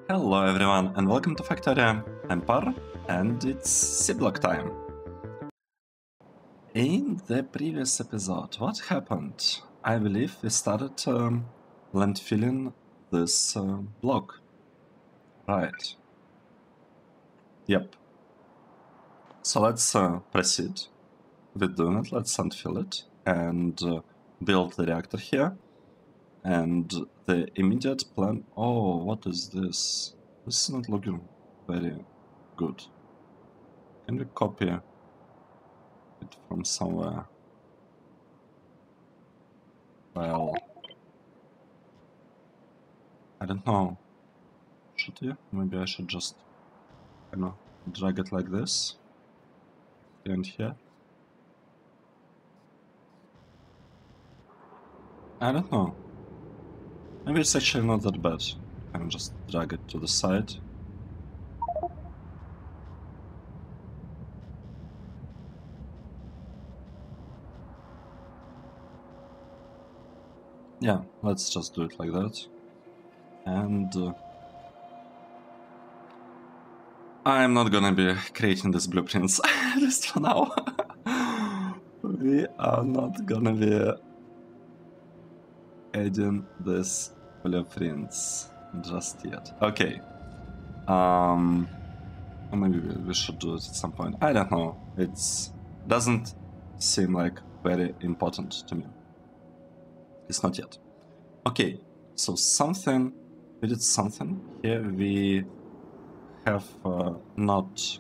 Hello everyone and welcome to Factorio. I'm Par and it's Seablock time. In the previous episode, what happened? I believe we started landfilling this block. Right. Yep. So let's proceed with doing it. Let's landfill it and build the reactor here. And the immediate plan... Oh, what is this? This is not looking very good. Can we copy it from somewhere? Well, I don't know. Should we? Maybe I should just, you know, drag it like this. And here. I don't know. Maybe it's actually not that bad. I can just drag it to the side. Yeah, let's just do it like that. And I'm not gonna be creating these blueprints just for now. We are not gonna be adding these blueprints just yet. Okay. Maybe we should do it at some point. I don't know. It doesn't seem like very important to me. It's not yet. Okay, so something, we did something. Here we have not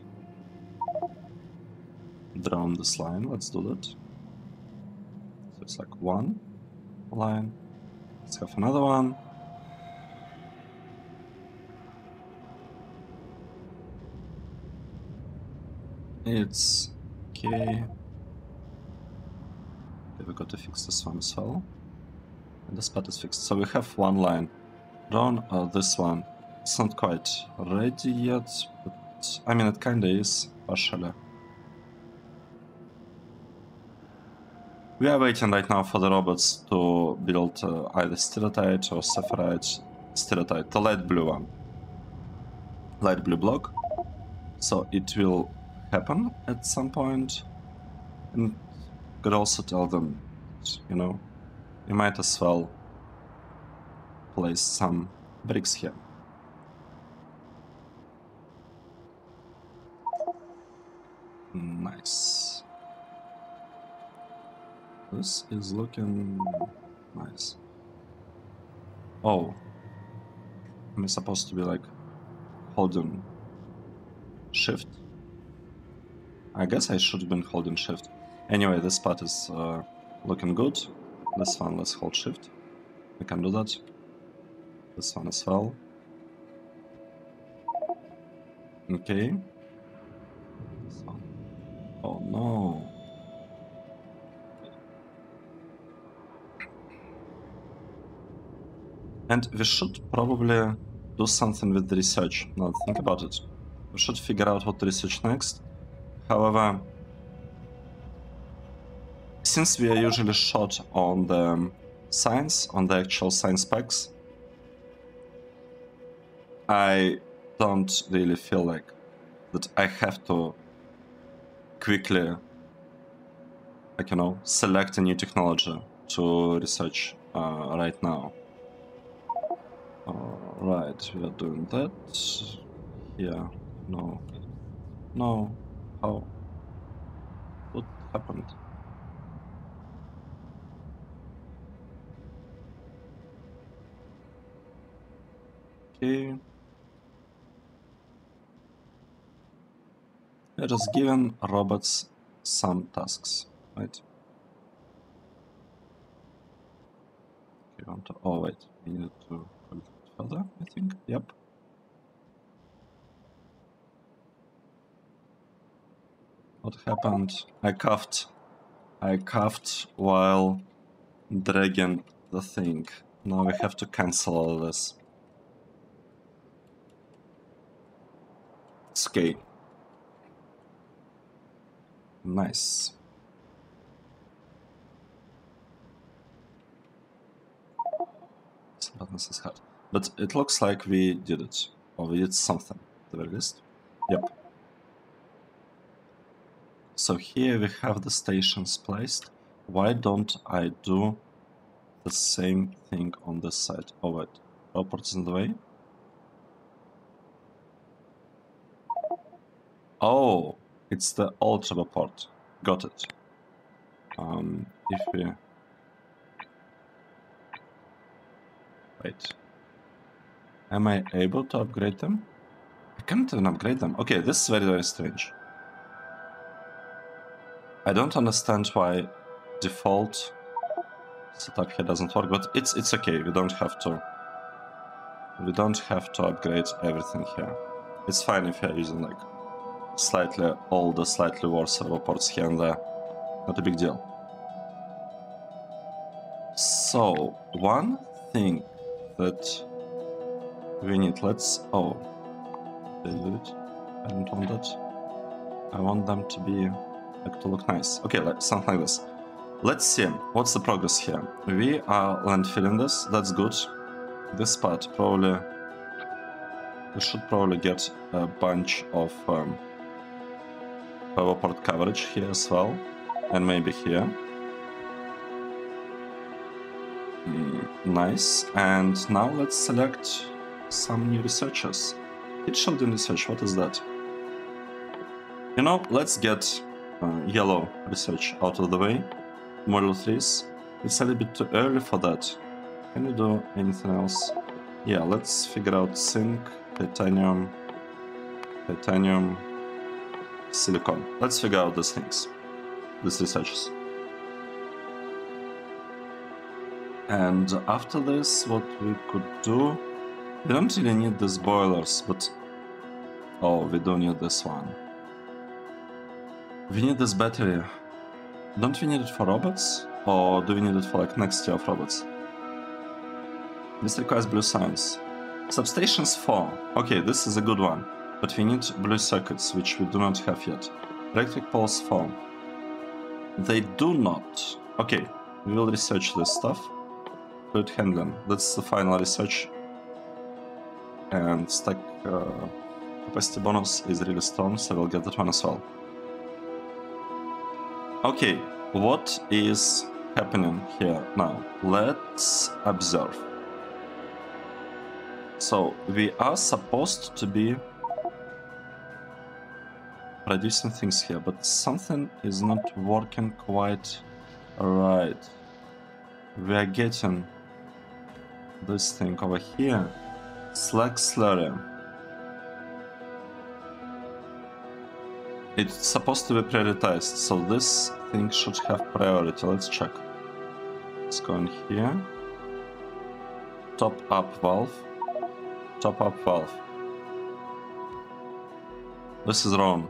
drawn this line. Let's do that. So it's like one line. Let's have another one. It's okay. We got to fix this one as well. And this part is fixed. So we have one line drawn. This one. It's not quite ready yet, but I mean it kinda is, partially. We are waiting right now for the robots to build either STIRATITE or STIRATITE, the light blue one. Light blue block. So it will happen at some point. And could also tell them, you know, you might as well place some bricks here. Nice. This is looking nice. Oh. Am I supposed to be like holding shift? I guess I should have been holding shift. Anyway, this part is looking good. This one, let's hold shift. We can do that. This one as well. Okay. This one. Oh no. And we should probably do something with the research. Now think about it. We should figure out what to research next. However, since we are usually short on the science, on the actual science packs, I don't really feel like that I have to quickly, like, you know, select a new technology to research right now. Right, we are doing that. Here, no. No. How? What happened? Okay. We're just giving robots some tasks, right? Okay, want to, oh wait, we need to go further, I think. Yep. What happened? I coughed while dragging the thing. Now we have to cancel all this. It's okay. Nice. This button is hard. But it looks like we did it. Oh, we did something, at the very least. Yep. So here we have the stations placed. Why don't I do the same thing on this side? Oh wait, airport is in the way. Oh, it's the old port. Got it. If we... Wait. Am I able to upgrade them? I can't even upgrade them. Okay, this is very, very strange. I don't understand why default setup here doesn't work, but it's okay. We don't have to upgrade everything here. It's fine if you're using like slightly older, slightly worse ports here and there. Not a big deal. So one thing that we need, let's... Oh, they do it. I don't want that. I want them to be like to look nice. Okay, like something like this. Let's see what's the progress here. We are landfilling this. That's good. This part probably we should probably get a bunch of port coverage here as well, and maybe here. Nice. And now let's select some new researchers. It showed in research. What is that? You know, let's get yellow research out of the way. Model 3s. It's a little bit too early for that. Can you do anything else? Yeah, let's figure out zinc, titanium, silicon. Let's figure out these things, these researches. And after this, what we could do... We don't really need these boilers, but... Oh, we do need this one. We need this battery. Don't we need it for robots? Or do we need it for like next tier of robots? This requires blue science. Substations 4. Okay, this is a good one. But we need blue circuits, which we do not have yet. Electric poles 4. They do not. Okay, we will research this stuff. Fluid handling. That's the final research. And stack capacity bonus is really strong, so we'll get that one as well. Okay, what is happening here now? Let's observe. So we are supposed to be producing things here, but something is not working quite right. We are getting this thing over here, slag slurry. It's supposed to be prioritized, so this thing should have priority. Let's check. Let's go in here. Top up valve. Top up valve. This is wrong.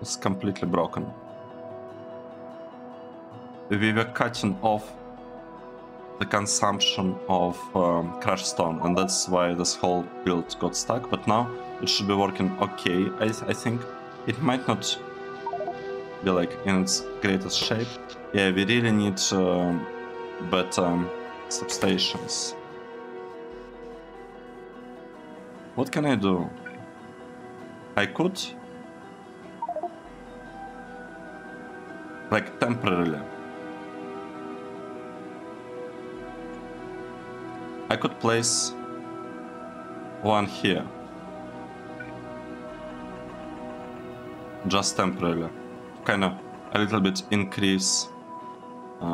It's completely broken. We were cutting off the consumption of crushed stone, and that's why this whole build got stuck, but now it should be working okay. I think it might not be like in its greatest shape. Yeah, we really need better substations. What can I do? I could like temporarily I could place one here, just temporarily, kind of a little bit increase, you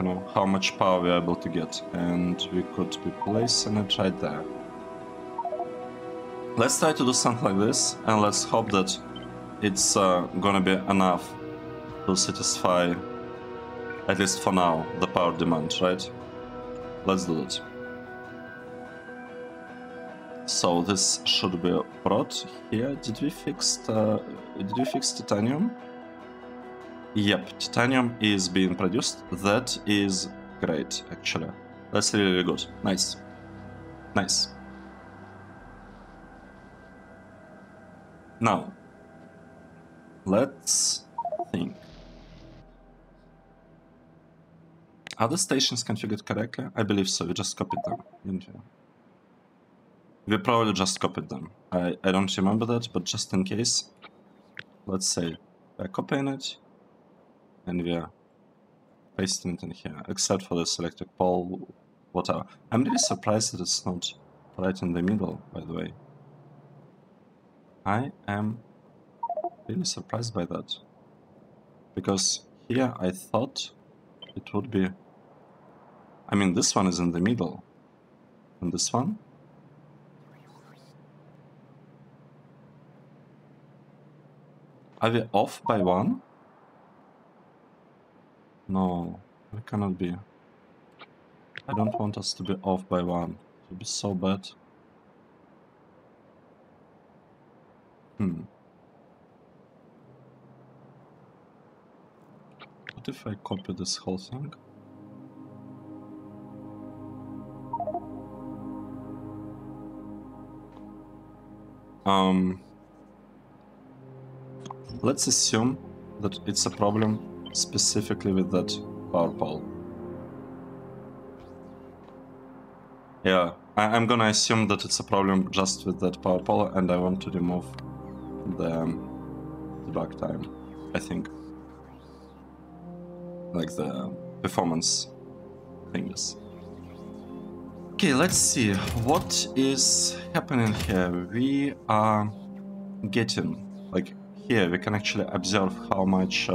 know, how much power we are able to get, and we could be placing it right there. Let's try to do something like this, and let's hope that it's gonna be enough to satisfy, at least for now, the power demand, right? Let's do it. So this should be brought here. Did we fix titanium? Yep, titanium is being produced. That is great, actually. That's really, really good. Nice. Nice. Now, let's think. Are the stations configured correctly? I believe so. We just copied them, didn't we? We probably just copied them. I don't remember that, but just in case, let's say we're copying it and we're pasting it in here, except for this electric pole, whatever. I'm really surprised that it's not right in the middle, by the way. I am really surprised by that. Because here I thought it would be... I mean, this one is in the middle. And this one? Are we off by one? No, we cannot be. I don't want us to be off by one. It would be so bad. What if I copy this whole thing? Let's assume that it's a problem specifically with that power pole. Yeah, I'm gonna assume that it's a problem just with that power pole, and I want to remove the debug time, I think. Like the performance things. Okay, let's see what is happening here. We are getting, like here we can actually observe how much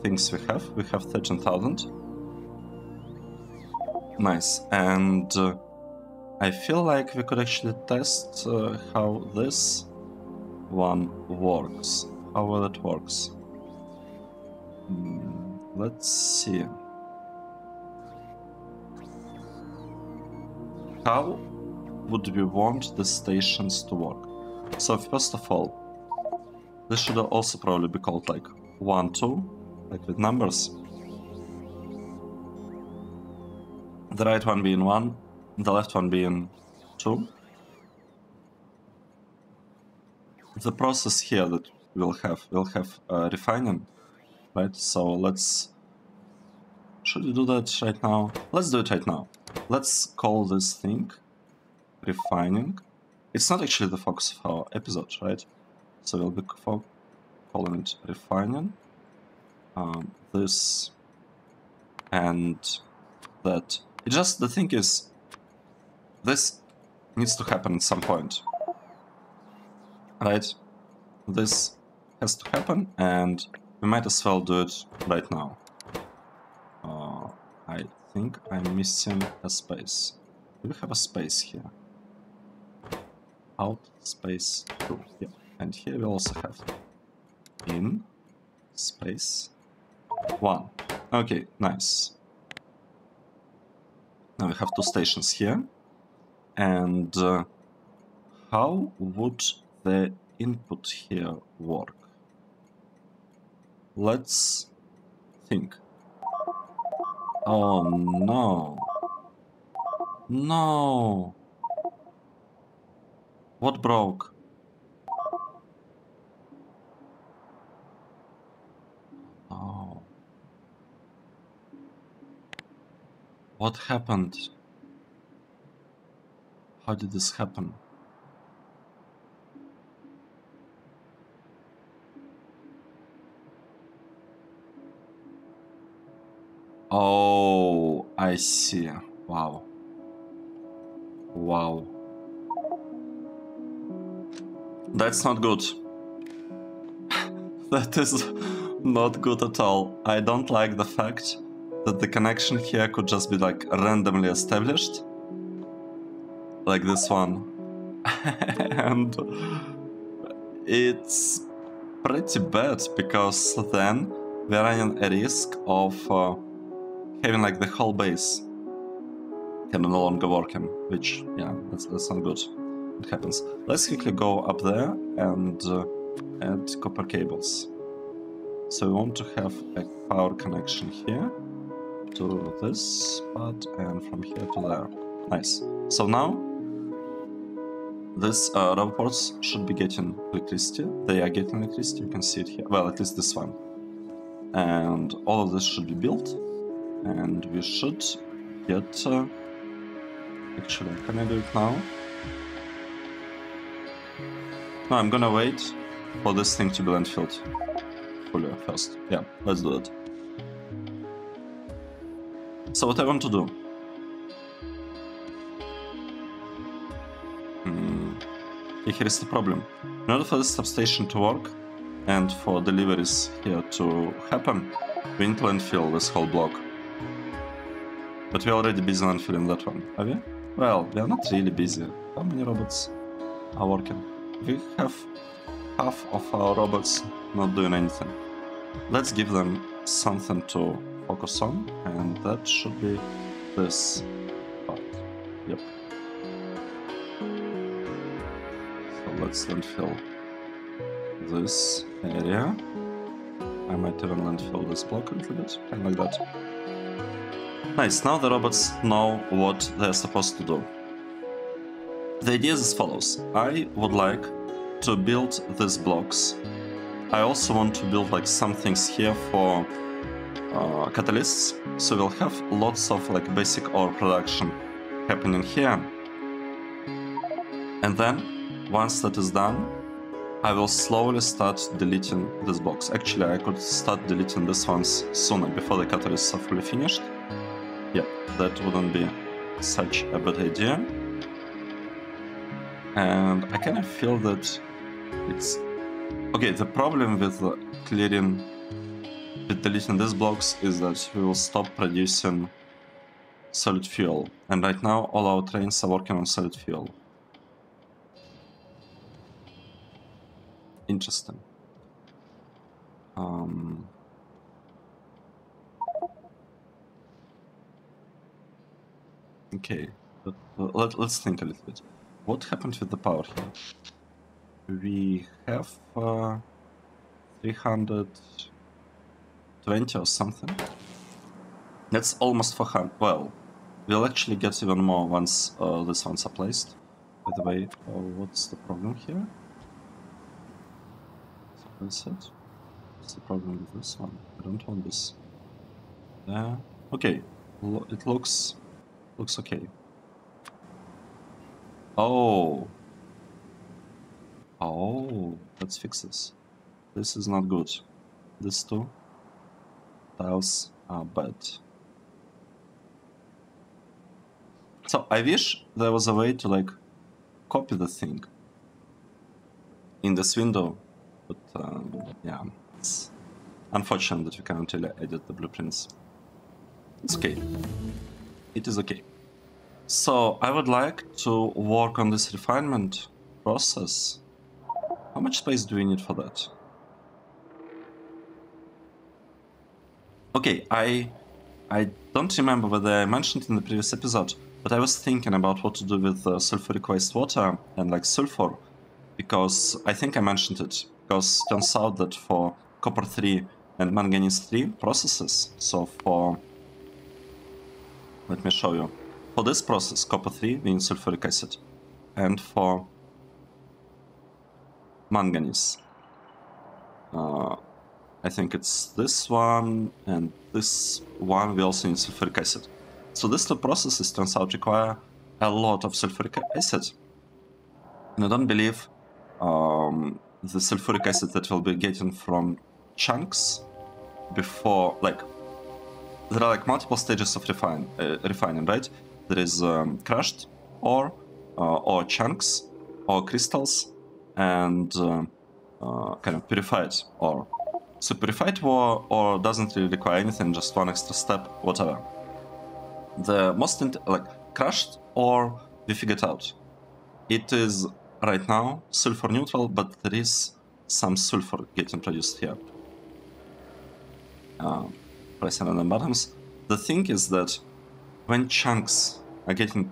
things we have. We have 13,000. Nice, and I feel like we could actually test how this one works. How well it works. Let's see. How would we want the stations to work? So first of all, this should also probably be called like 1, 2, like with numbers. The right one being 1, the left one being 2. The process here that we'll have refining, right? So let's... Should we do that right now? Let's do it right now. Let's call this thing refining. It's not actually the focus of our episode, right? So we'll be calling it refining. This and that. It just, the thing is, this needs to happen at some point, right? This has to happen, and we might as well do it right now. I think I'm missing a space. Do we have a space here? Out space 2. Yeah. And here we also have in space 1. Okay, nice. Now we have 2 stations here. And how would the input here work? Let's think. Oh no. No. What broke? Oh. What happened? How did this happen? Oh, I see. Wow. Wow. That's not good. That is not good at all. I don't like the fact that the connection here could just be like randomly established. Like this one. And it's pretty bad because then we're running a risk of having like the whole base kind of no longer working, which, yeah, that's not good. It happens. Let's quickly go up there and add copper cables. So we want to have a power connection here to this spot and from here to there. Nice. So now these robots should be getting electricity. They are getting electricity, you can see it here. Well, at least this one. And all of this should be built. And we should get... actually, can I do it now? No, I'm gonna wait for this thing to be landfilled fully first. Yeah, let's do it. So what I want to do? Here is the problem. In order for this substation to work and for deliveries here to happen, we need to landfill this whole block. But we're already busy landfilling that one, are we? Well, we are not really busy. How many robots are working? We have half of our robots not doing anything. Let's give them something to focus on, and that should be this part. Yep. So let's landfill this area. I might even landfill this block a little bit, kind of like that. Nice, now the robots know what they're supposed to do. The idea is as follows. I would like to build these blocks. I also want to build like some things here for catalysts, so we'll have lots of like basic ore production happening here. And then, once that is done, I will slowly start deleting these blocks. Actually, I could start deleting these ones sooner, before the catalysts are fully finished. Yeah, that wouldn't be such a bad idea. And I kind of feel that it's... Okay, the problem with clearing, with deleting these blocks is that we will stop producing solid fuel. And right now, all our trains are working on solid fuel. Interesting. Okay, but let's think a little bit. What happened with the power here? We have 320 or something. That's almost 400. Well, we'll actually get even more once these ones are placed. By the way, what's the problem here? What's the problem with this one? I don't want this. There. Okay, it looks okay. Oh, let's fix this. This is not good. These two tiles are bad. So I wish there was a way to like copy the thing in this window, but yeah, it's unfortunate that we can't really edit the blueprints. It's okay. It is okay. So I would like to work on this refinement process. How much space do we need for that? Okay, I don't remember whether I mentioned in the previous episode, but I was thinking about what to do with sulfuric wastewater and like sulfur, because I think I mentioned it, because it turns out that for copper 3 and manganese 3 processes, so for, let me show you, for this process, copper 3 we need sulfuric acid, and for manganese, I think it's this one and this one, we also need sulfuric acid. So these two processes turns out require a lot of sulfuric acid. And I don't believe the sulfuric acid that we'll be getting from chunks before, like, there are like multiple stages of refining, right? There is crushed ore, or chunks, or crystals, and kind of purified ore. So purified ore doesn't really require anything, just one extra step, whatever. The most like crushed ore we figured out. It is right now sulfur neutral, but there is some sulfur getting produced here. Pressing on the buttons. The thing is that when chunks are getting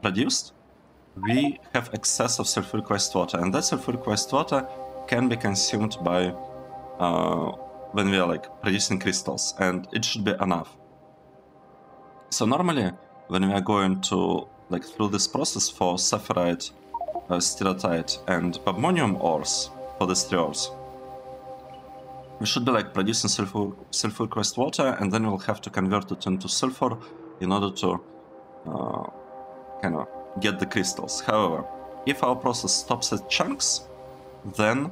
produced, we have excess of sulfuric wastewater, and that sulfuric wastewater can be consumed by when we are like producing crystals, and it should be enough. So normally, when we are going to like through this process for sapphirite, STIRATITE, and badmonium ores for these 3 ores, we should be like producing sulfuric wastewater, and then we'll have to convert it into sulfur in order to kind of get the crystals. However, if our process stops at chunks, then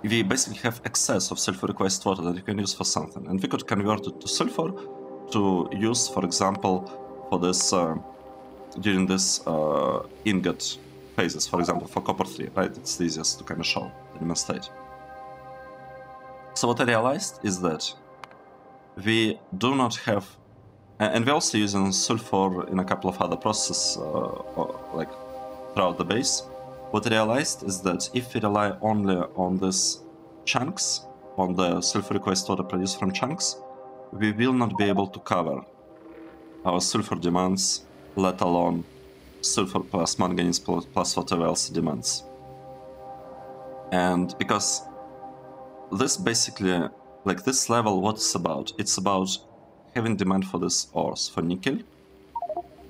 we basically have excess of sulfuric wastewater that you can use for something, and we could convert it to sulfur to use, for example, for this during this ingot phases. For example, for copper 3, right? It's the easiest to kind of show, demonstrate. So what I realized is that we do not have, and we're also using sulfur in a couple of other processes, like throughout the base. What I realized is that if we rely only on these chunks, on the sulfuric wastewater produced from chunks, we will not be able to cover our sulfur demands, let alone sulfur plus manganese plus whatever else demands. And because this basically, like this level, what it's about? It's about having demand for these ores, for nickel,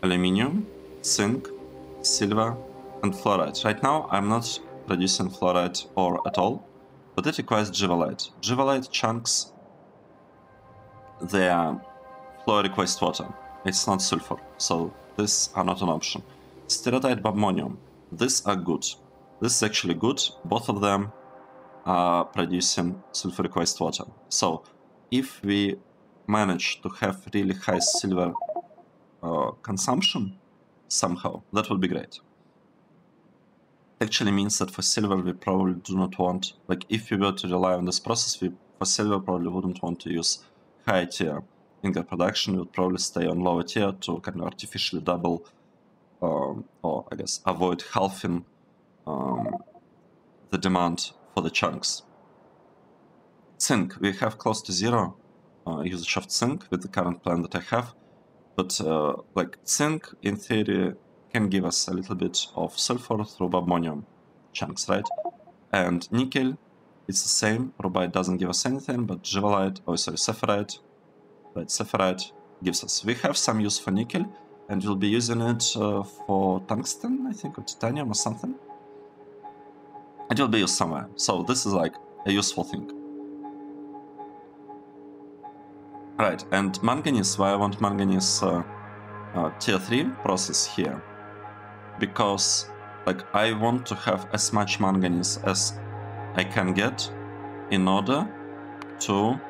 aluminium, zinc, silver, and fluorite. Right now, I'm not producing fluorite ore at all, but it requires givalite. Givalite chunks, they are fluoric wastewater. It's not sulfur, so these are not an option. Steratite, badmonium, these are good. This is actually good. Both of them are producing sulfuric wastewater. So if we manage to have really high silver consumption somehow, that would be great. Actually means that for silver we probably do not want, like if we were to rely on this process, we for silver probably wouldn't want to use high tier ingot production. We would probably stay on lower tier to kind of artificially double or I guess avoid halving the demand for the chunks. Zinc, we have close to zero usage of zinc with the current plan that I have, but like zinc in theory can give us a little bit of sulfur through badmonium chunks, right? And nickel, it's the same. Rubite doesn't give us anything, but givalite, sapphirite, right? Sapphirite gives us. We have some use for nickel, and we'll be using it for tungsten, I think, or titanium or something. It will be used somewhere. So this is like a useful thing. Right, and manganese, why I want manganese tier 3 process here? Because like I want to have as much manganese as I can get in order to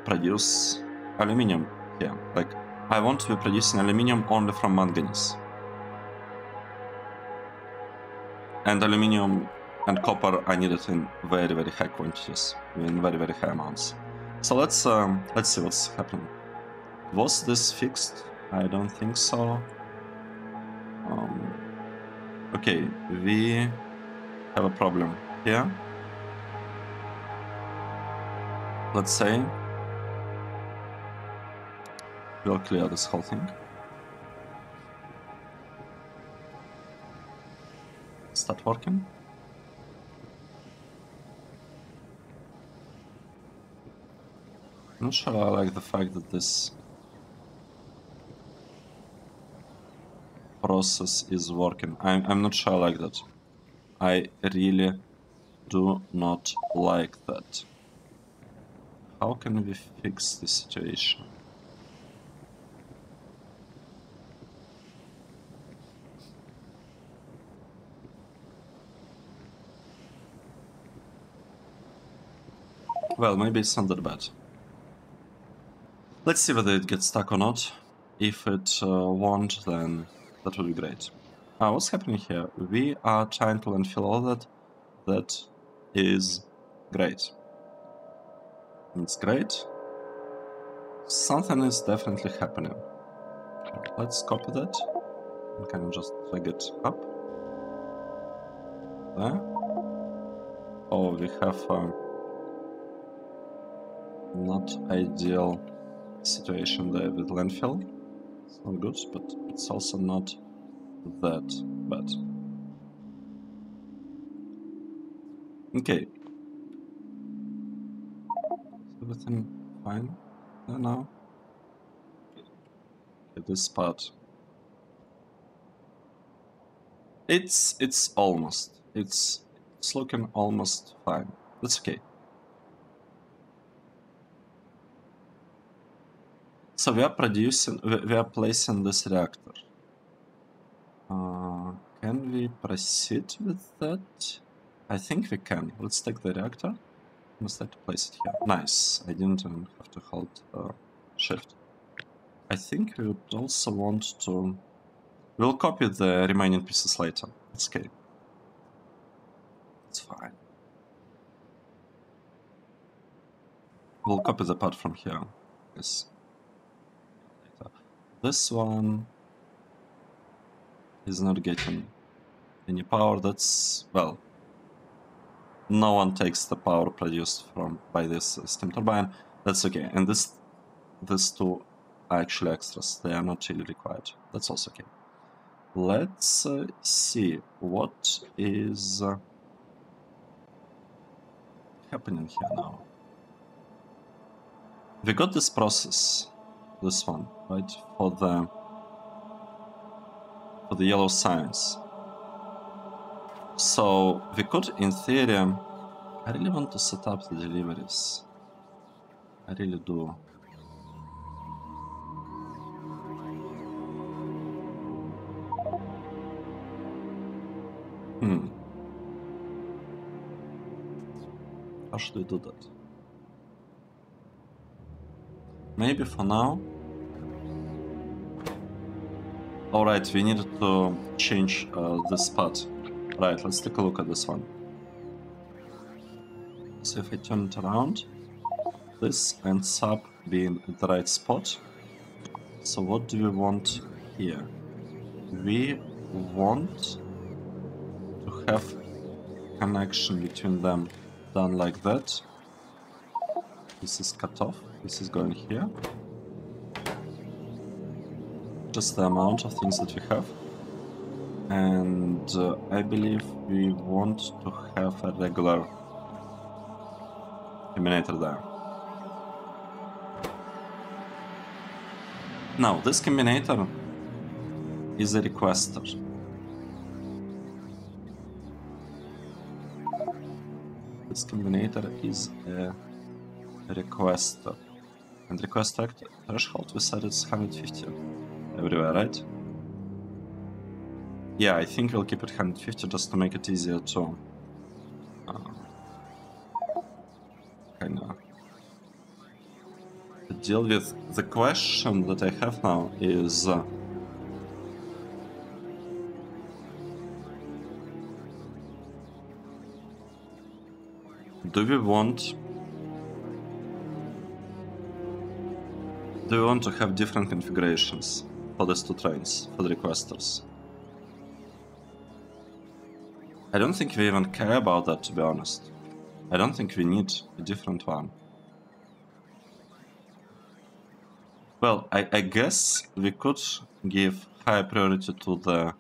produce aluminium here. Like I want to be producing aluminium only from manganese. And aluminium and copper I need it in very, very high quantities, in very, very high amounts. So let's see what's happening. Was this fixed? I don't think so. Okay, we have a problem here. Let's say we'll clear this whole thing. Start working. I'm not sure I like the fact that this process is working. I'm not sure I like that. I really do not like that. How can we fix this situation? Well, maybe it's not that bad. Let's see whether it gets stuck or not. If it won't, then that would be great. What's happening here? We are trying to landfill all that. That is great. It's great. Something is definitely happening. Let's copy that and kind of just drag it up. There. Oh, we have not ideal situation there with landfill. It's not good, but it's also not that bad. Okay. Is everything fine there now? Okay, this part. It's almost. It's looking almost fine. That's okay. So we are producing, we are placing this reactor. Can we proceed with that? I think we can. Let's take the reactor. Let's like to place it here. Nice. I didn't even have to hold shift. I think we would also want to... We'll copy the remaining pieces later. It's okay. It's fine. We'll copy the part from here. Yes. This one is not getting any power. That's, well, no one takes the power produced by this steam turbine. That's okay. And these two are actually extras. They are not really required. That's also okay. Let's see what is happening here now. We got this process, this one, right, for the yellow science. So we could, in theory, I really want to set up the deliveries. I really do. How should we do that? Maybe for now. Alright, we needed to change this spot. Right, let's take a look at this one. So if I turn it around, this ends up being at the right spot. So what do we want here? We want to have connection between them done like that. This is cut off. This is going here. Just the amount of things that we have. And I believe we want to have a regular combinator there. Now, this combinator is a requester. This combinator is a requester. And request threshold, we said it's 150 everywhere, right? Yeah, I think we'll keep it 150 just to make it easier to kinda deal with. The question that I have now is do we want to have different configurations for these two trains, for the requesters? I don't think we even care about that, to be honest. I don't think we need a different one. Well, I guess we could give high priority to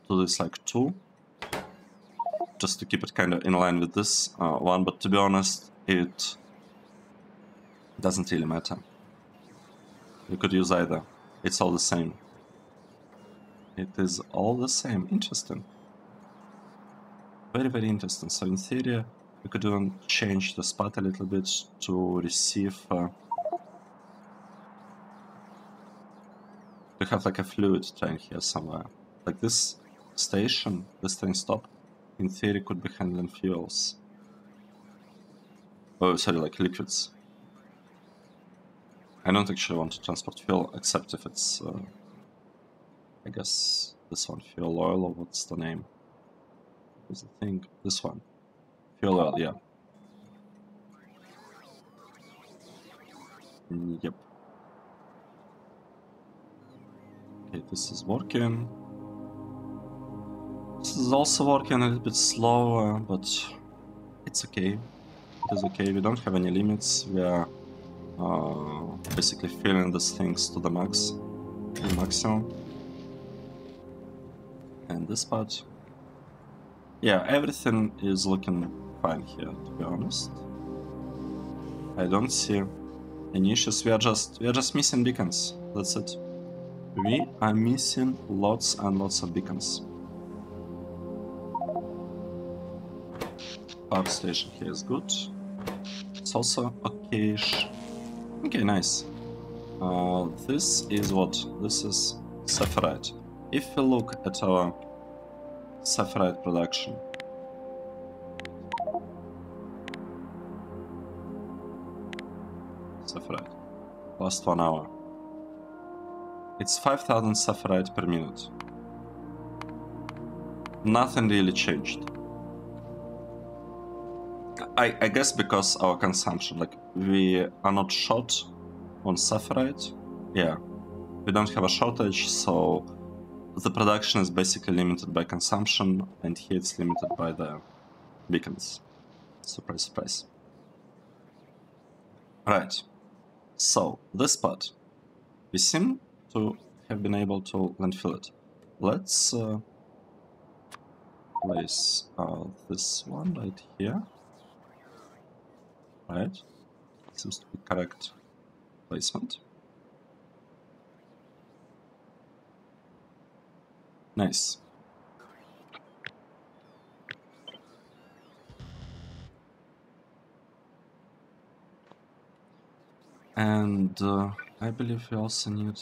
this like 2, just to keep it kind of in line with this one, but to be honest, it doesn't really matter. We could use either. It's all the same. It is all the same. Interesting. Very, very interesting. So in theory, we could even change the spot a little bit to receive... to have like a fluid train here somewhere. Like this station, this train stop, in theory could be handling fuels. Oh, sorry, like liquids. I don't actually want to transport fuel, except if it's, I guess, this one, fuel oil, or what's the name? What's the thing? This one. Fuel oil, yeah. Yep. Okay, this is working. This is also working a little bit slower, but it's okay. It is okay. We don't have any limits. We are basically filling these things to the max, the maximum. And this part, yeah, everything is looking fine here, to be honest. I don't see any issues. We are just missing beacons. That's it. We are missing lots and lots of beacons. Power station here is good. It's also okay-ish. Okay, nice. This is what? This is Sephirite. If we look at our Sephirite production, Sephirite, last 1 hour, it's 5000 Sephirite per minute. Nothing really changed. I guess because our consumption, like we are not short on Sephirite. Yeah, we don't have a shortage, so the production is basically limited by consumption, and here it's limited by the beacons. Surprise, surprise. Right, so this part, we seem to have been able to landfill it. Let's place this one right here. Right, seems to be correct placement. Nice. And I believe we also need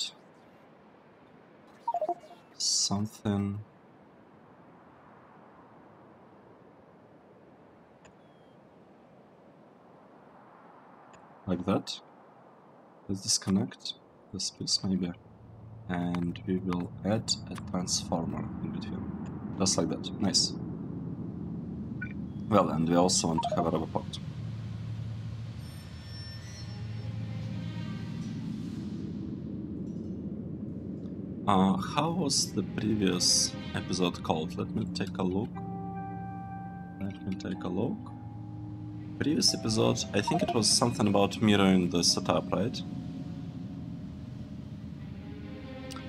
something like that. Let's disconnect this piece maybe, and we will add a transformer in between, just like that. Nice. Well, and we also want to have a rubber pot. How was the previous episode called? Let me take a look. Previous episode, I think it was something about mirroring the setup, right?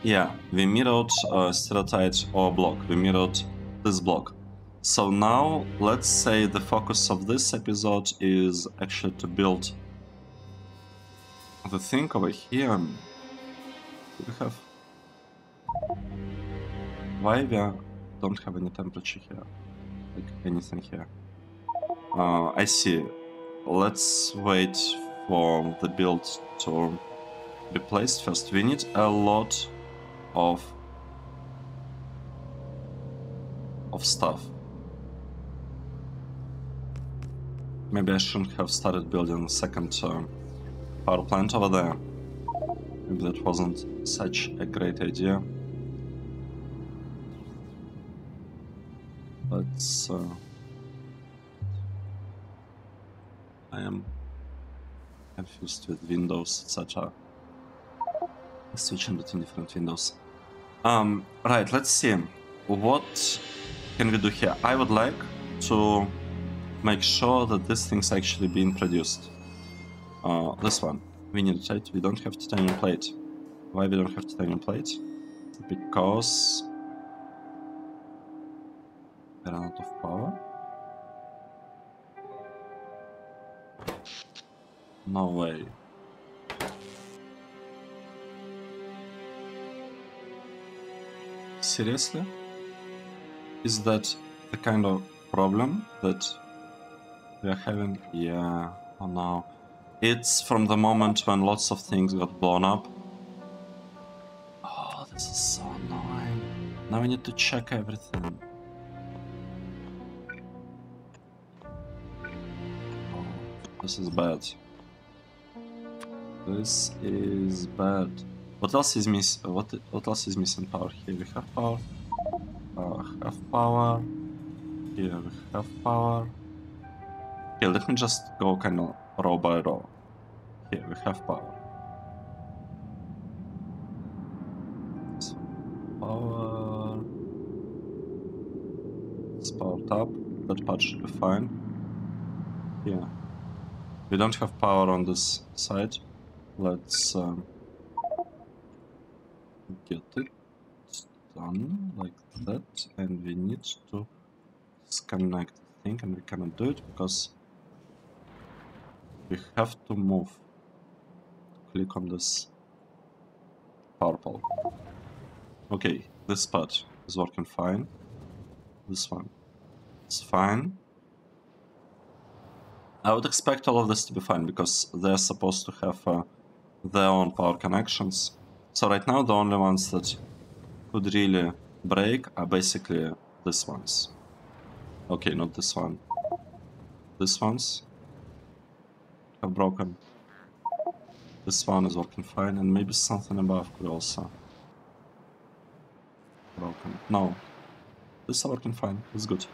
Yeah, we mirrored STIRATITE or block. We mirrored this block. So now, let's say the focus of this episode is actually to build the thing over here. Do we have... Why we don't have any temperature here? Like anything here? I see. Let's wait for the build to be placed first. We need a lot of stuff. Maybe I shouldn't have started building a second power plant over there. Maybe that wasn't such a great idea. Let's... I am confused with Windows, etc. Switching between different windows. Right, let's see. What can we do here? I would like to make sure that this thing's actually being produced. This one. We need it, right? We don't have titanium plate. Why we don't have titanium plate? Because we ran out of power. No way. Seriously? Is that the kind of problem that we are having? Yeah, oh no. It's from the moment when lots of things got blown up. Oh, this is so annoying. Now we need to check everything. Oh, this is bad. This is bad. What else is missing? What else is missing? Power. Here we have power. Have power. Here we have power. Okay, let me just go kind of row by row. Here we have power. So, power. It's powered up. That part should be fine. Yeah. We don't have power on this side. Let's get it done like that, and we need to disconnect the thing, and we cannot do it because we have to move. Click on this power pole. Okay, this part is working fine. This one is fine. I would expect all of this to be fine because they're supposed to have their own power connections. So right now the only ones that could really break are basically these ones. Okay, not this one. These ones have broken. This one is working fine, and maybe something above could also broken. No, this is working fine. It's good.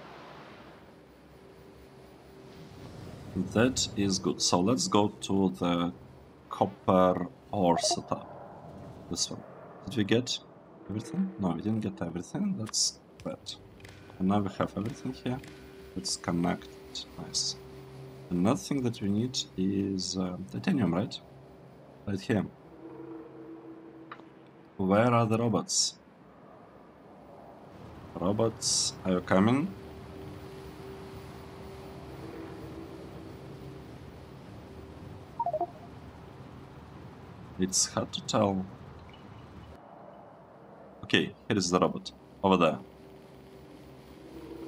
That is good. So let's go to the copper ore setup. This one. Did we get everything? No, we didn't get everything. That's bad. And now we have everything here. Let's connect it. Nice. Another thing that we need is titanium, right? Right here. Where are the robots? Robots, are you coming? It's hard to tell. Okay, here is the robot. Over there.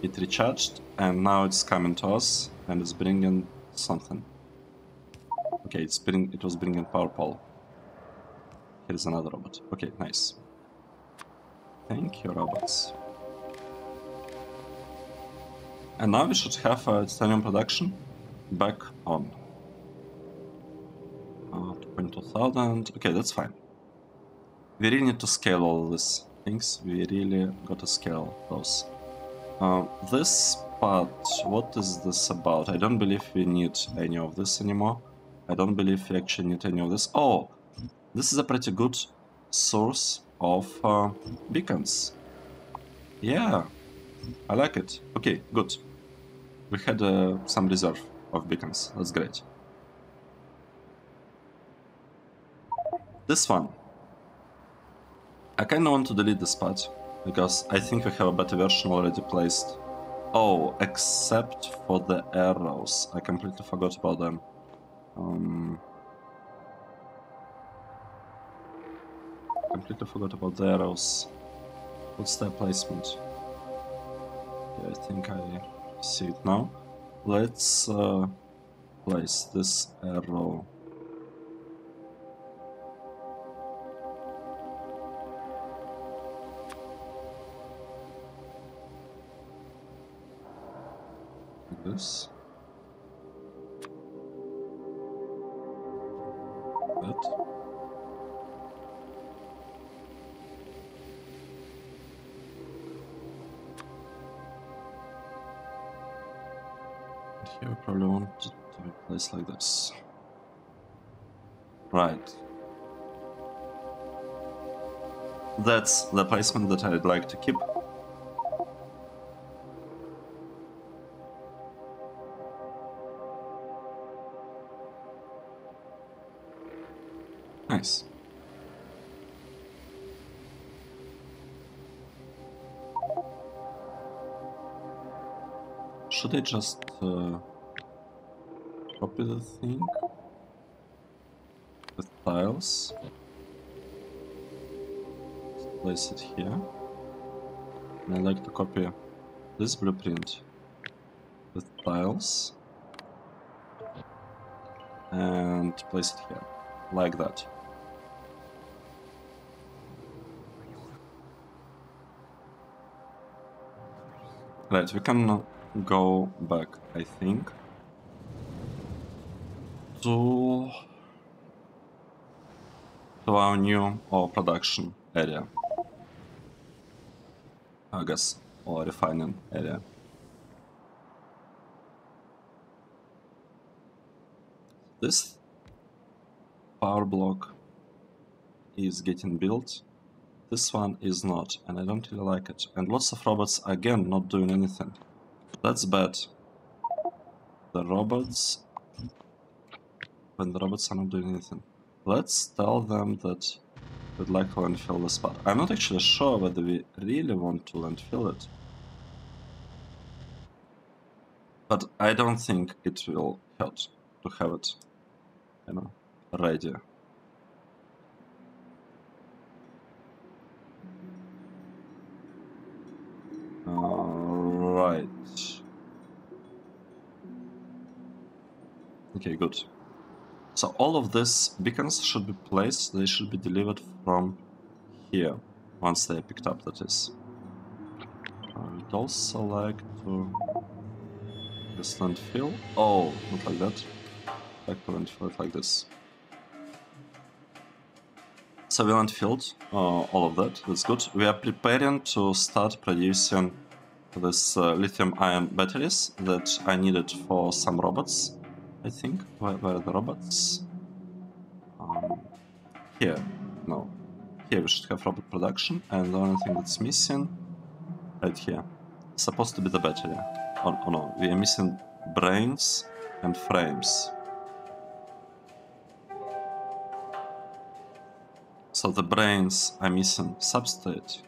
It recharged, and now it's coming to us, and it's bringing something. Okay, it was bringing power pole. Here's another robot. Okay, nice. Thank you, robots. And now we should have titanium production back on. 2,200. Okay, that's fine. We really need to scale all these things. We really got to scale those. This part, what is this about? I don't believe we need any of this anymore. I don't believe we actually need any of this. Oh, this is a pretty good source of beacons. Yeah, I like it. Okay, good. We had some reserve of beacons. That's great. This one. I kind of want to delete this part, because I think we have a better version already placed. Oh, except for the arrows. I completely forgot about them. Completely forgot about the arrows. What's their placement? Yeah, I think I see it now. Let's place this arrow. This. That. And here we probably want it to be placed like this. Right. That's the placement that I'd like to keep. Nice. Should I just copy the thing with tiles? Let's place it here. And I like to copy this blueprint with tiles and place it here, like that. Right, we can go back, I think, to our new production area, I guess, or refining area. This power block is getting built. This one is not, and I don't really like it. And lots of robots, again, not doing anything. That's bad. The robots... When the robots are not doing anything. Let's tell them that we'd like to landfill this part. I'm not actually sure whether we really want to landfill it. But I don't think it will help to have it, you know, ready. Right. Okay, good. So all of these beacons should be placed, they should be delivered from here, once they are picked up, that is. I would also like to... this landfill. Oh, not like that. Like to landfill it like this. So we landfilled all of that, that's good. We are preparing to start producing this lithium-ion batteries that I needed for some robots, I think. Where are the robots? Here, no. Here we should have robot production, and the only thing that's missing, right here, supposed to be the battery. Oh no, we are missing brains and frames. So the brains are missing substrate.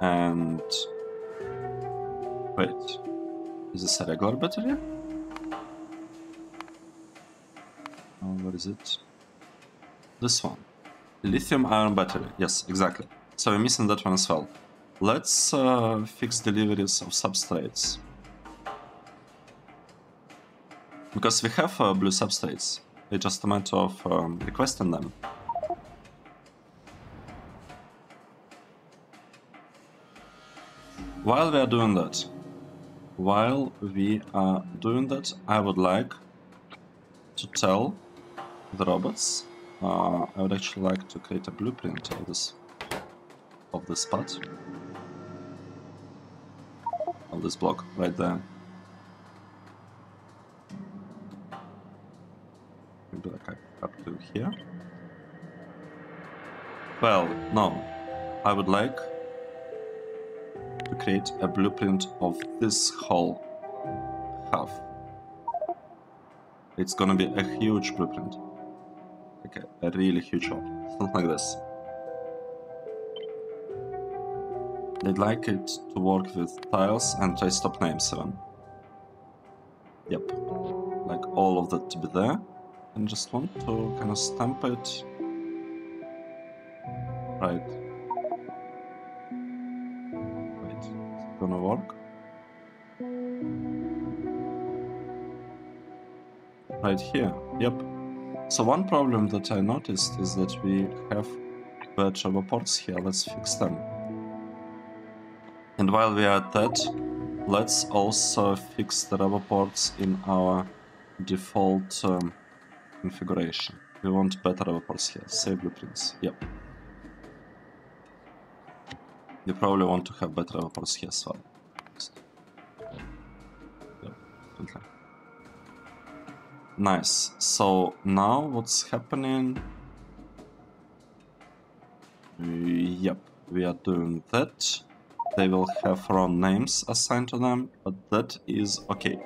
And... wait, is this a regular battery? Oh, what is it? This one. Lithium-ion battery, yes, exactly. So we're missing that one as well. Let's fix deliveries of substrates. Because we have blue substrates. It's just a matter of requesting them. While we are doing that, I would like to tell the robots. I would actually like to create a blueprint of this part, of this block right there. Maybe like up to here. Well, no, I would like to create a blueprint of this whole half. It's gonna be a huge blueprint. Okay, a really huge one. Something like this. I'd like it to work with tiles and stop names even. Yep. Like all of that to be there. And just want to kind of stamp it. Right. Wait, is it gonna work? Right here, yep. So one problem that I noticed is that we have bad travel ports here. Let's fix them. And while we are at that, let's also fix the rubber ports in our default configuration. We want better rubber ports here. Save blueprints. Yep. You probably want to have better rubber ports here as well. Yep, definitely. Nice. So now what's happening? Yep, we are doing that. They will have wrong names assigned to them, but that is okay.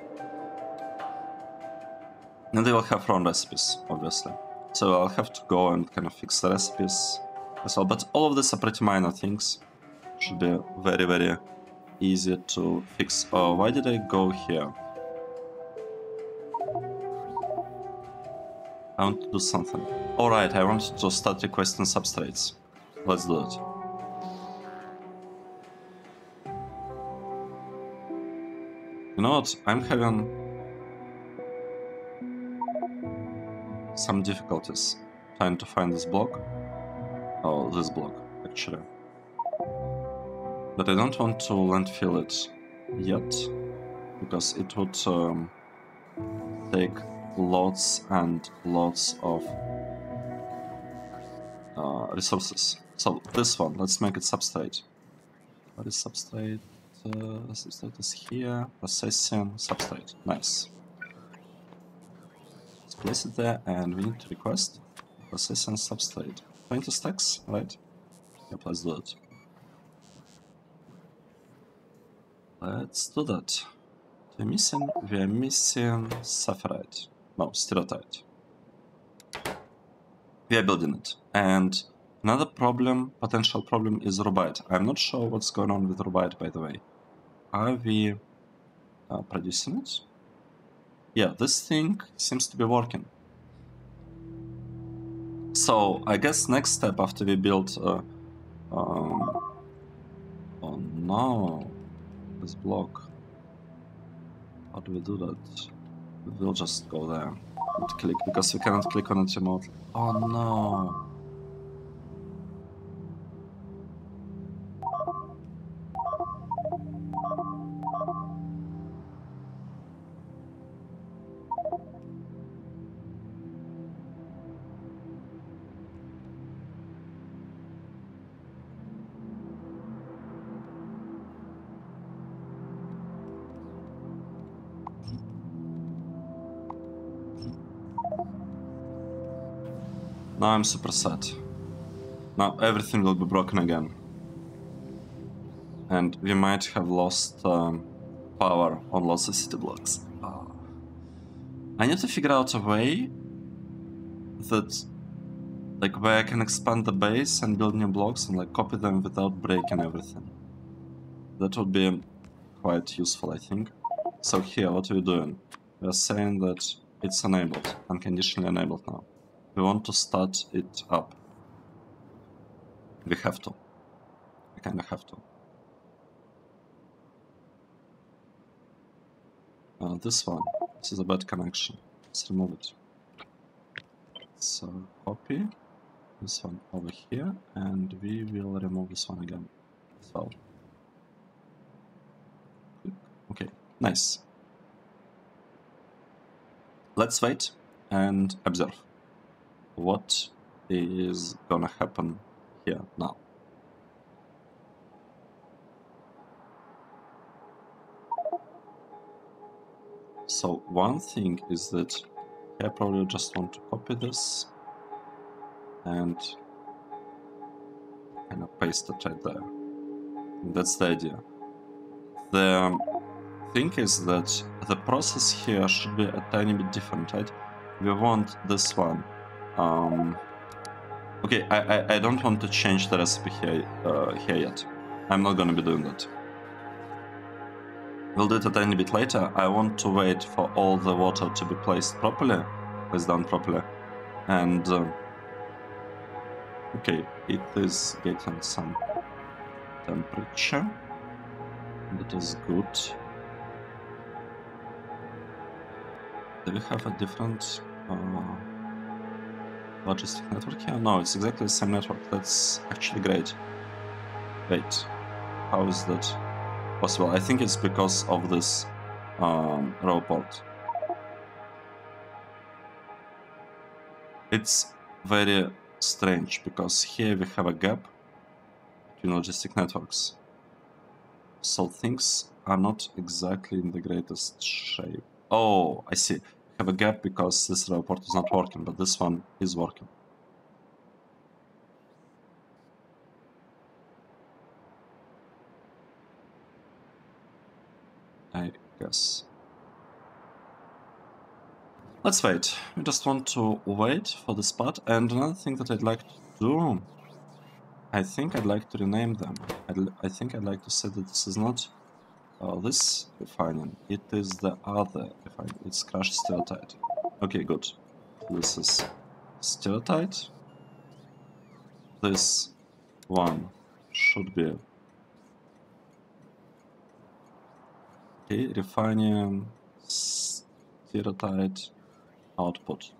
And they will have wrong recipes, obviously. So I'll have to go and kind of fix the recipes as well. But all of these are pretty minor things. Should be very, very easy to fix. Oh, why did I go here? I want to do something. Alright, I want to start requesting substrates. Let's do it. You know what? I'm having some difficulties trying to find this block. Oh, this block, actually. But I don't want to landfill it yet, because it would take lots and lots of resources. So this one, let's make it substrate. What is substrate? Substrate is here. Processing, substrate. Nice. Let's place it there, and we need to request processing substrate. 20 stacks, right? Yep, let's do it. Let's do that. We are missing sapphirite. No, STIRATITE. We are building it. And another problem, potential problem, is rubite. I'm not sure what's going on with rubite, by the way. Are we producing it? Yeah, this thing seems to be working. So I guess next step after we build... oh no, this block. How do we do that? We'll just go there and click, because we cannot click on it remotely. Oh no! Now I'm super sad. Now everything will be broken again. And we might have lost power on lots of city blocks. I need to figure out a way that, like, where I can expand the base and build new blocks and like copy them without breaking everything. That would be quite useful, I think. So here, what are we doing? We are saying that it's enabled, unconditionally enabled now. We want to start it up. We have to. We kind of have to. This one. This is a bad connection. Let's remove it. So copy this one over here, and we will remove this one again as well. Okay, nice. Let's wait and observe what is gonna happen here now. So one thing is that I probably just want to copy this and kind of paste it right there. And that's the idea. The thing is that the process here should be a tiny bit different, right? We want this one. Okay, I don't want to change the recipe here yet. I'm not gonna be doing that. We'll do it a tiny bit later. I want to wait for all the water to be placed down properly. And okay, it is getting some temperature. That is good. Do we have a different logistic network here? No, it's exactly the same network. That's actually great. Wait, how is that possible? I think it's because of this raw port. It's very strange because here we have a gap between logistic networks. So things are not exactly in the greatest shape. Oh, I see. We have a gap because this raw port is not working, but this one is working. I guess. Let's wait. We just want to wait for this part. And another thing that I'd like to do, I think I'd like to rename them. I think I'd like to say that this is not this refining. It is the other refining. It's crushed STIRATITE. Okay, good. This is STIRATITE. This one should be okay. Refining STIRATITE output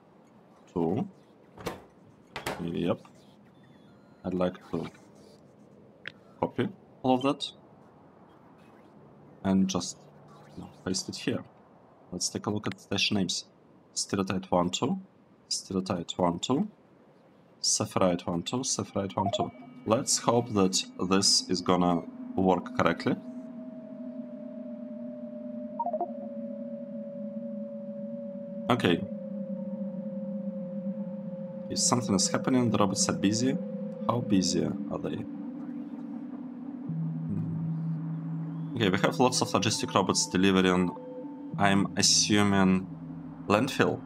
2. Yep. I'd like to copy all of that and just paste it here. Let's take a look at station names. STIRATITE 1.2, STIRATITE 1.2, Sapphirite 1.2, Sapphirite 1.2. Let's hope that this is gonna work correctly. Okay. If something is happening, the robots are busy. How busy are they? Okay, we have lots of logistic robots delivering, I'm assuming, landfill.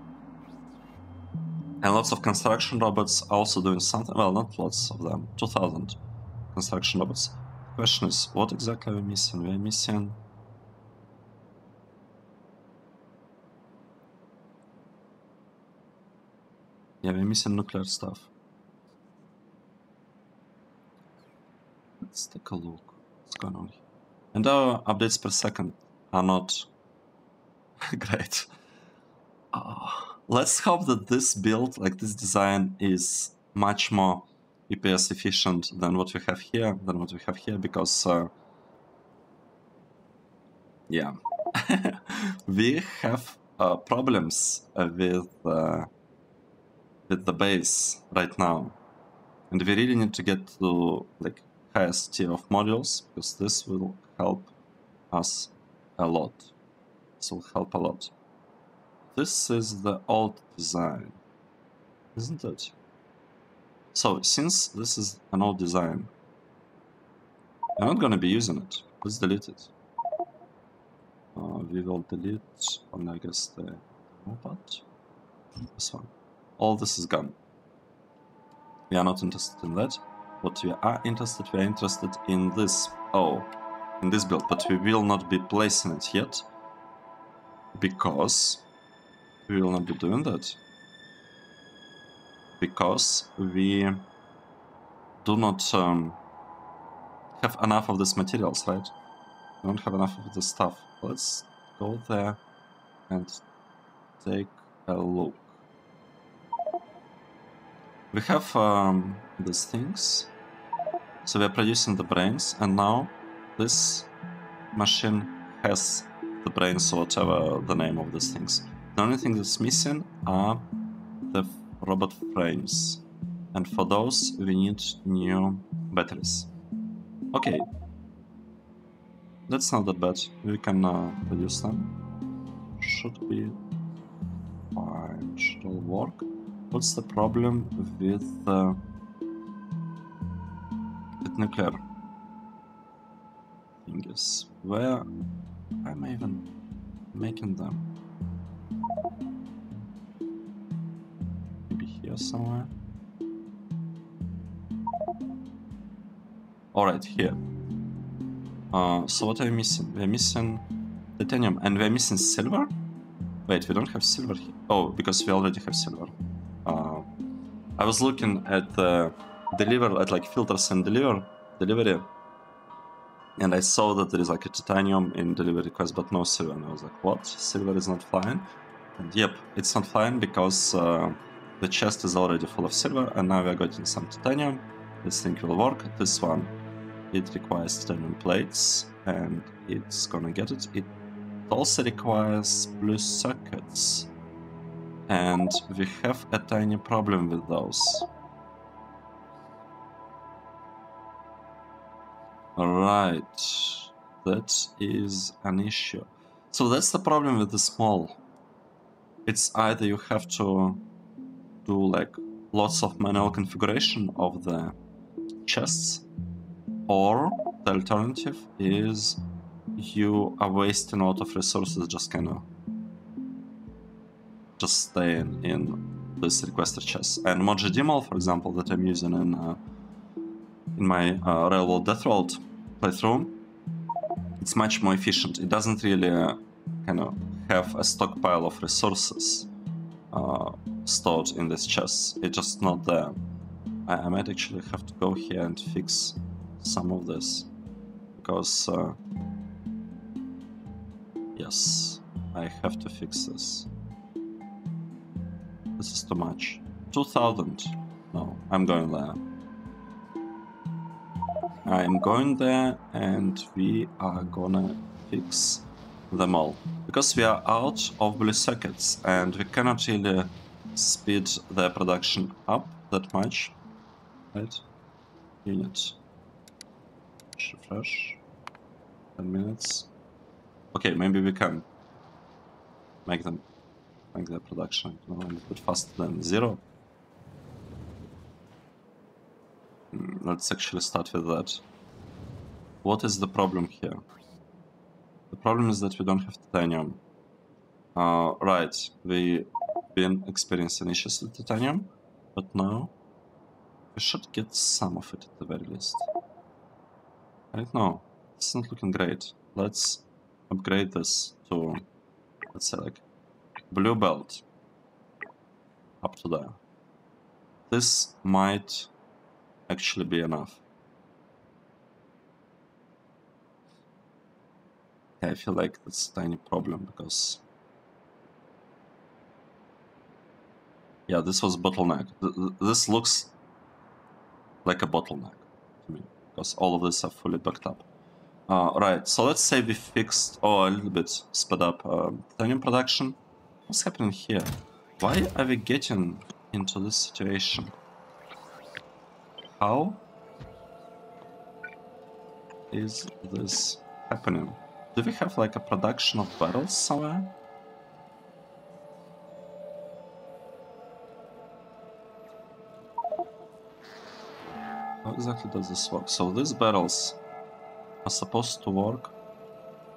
And lots of construction robots are also doing something. Well, not lots of them. 2,000 construction robots. The question is, what exactly are we missing? We're missing... Yeah, we're missing nuclear stuff. Let's take a look. What's going on here? And our updates per second are not great. let's hope that this build, like this design, is much more EPS efficient than what we have here, because yeah, we have problems with the base right now, and we really need to get to like highest tier of modules, because this will help us a lot. This will help a lot. This is the old design, isn't it? So since this is an old design, I'm not gonna be using it. Let's delete it. We will delete only, I guess, the demo part. This one. All this is gone. We are not interested in that. What we are interested in this. Oh, in this build, but we will not be placing it yet, because we will not be doing that. Because we do not have enough of these materials, right? We don't have enough of this stuff. Let's go there and take a look. We have these things. So we are producing the brains, and now this machine has the brains, or whatever the name of these things. The only thing that's missing are the robot frames, and for those we need new batteries. Okay, that's not that bad. We can produce them. Should be fine. Should all work. What's the problem with nuclear thingies? Where am I even making them? Maybe here somewhere. Alright, here. So what are we missing? We're missing titanium, and we're missing silver? Wait, we don't have silver here. Oh, because we already have silver. I was looking at the like filters and delivery, and I saw that there is like a titanium in delivery request, but no silver. And I was like, what? Silver is not flying? And yep, it's not flying because the chest is already full of silver, and now we are getting some titanium. This thing will work. This one, it requires titanium plates, and it's gonna get it. It also requires blue sockets, and we have a tiny problem with those. Alright, that is an issue. So that's the problem with the small. It's either you have to do like lots of manual configuration of the chests, or the alternative is you are wasting a lot of resources just kind of staying in this requested chests. And modgdml, for example, that I'm using in my Railroad Death World playthrough, it's much more efficient. It doesn't really kind of have a stockpile of resources stored in this chest. It's just not there. I might actually have to go here and fix some of this, because yes, I have to fix this. This is too much. 2000. No, I'm going there. I'm going there, and we are gonna fix them all, because we are out of blue sockets and we cannot really speed the production up that much, right? Unit. Refresh. 10 minutes. Okay, maybe we can make the production a little bit faster than 0. Let's actually start with that. What is the problem here? The problem is that we don't have titanium. Right, we've been experiencing issues with titanium, but now we should get some of it at the very least. Right now, it's not looking great. Let's upgrade this to, let's say, like blue belt up to there. This might actually be enough. I feel like that's a tiny problem, because Yeah, this was bottleneck. This looks like a bottleneck to me, because all of this are fully backed up. Right, so let's say we fixed, or a little bit sped up titanium production. What's happening here? Why are we getting into this situation? How is this happening? Do we have like a production of barrels somewhere? How exactly does this work? So these barrels are supposed to work.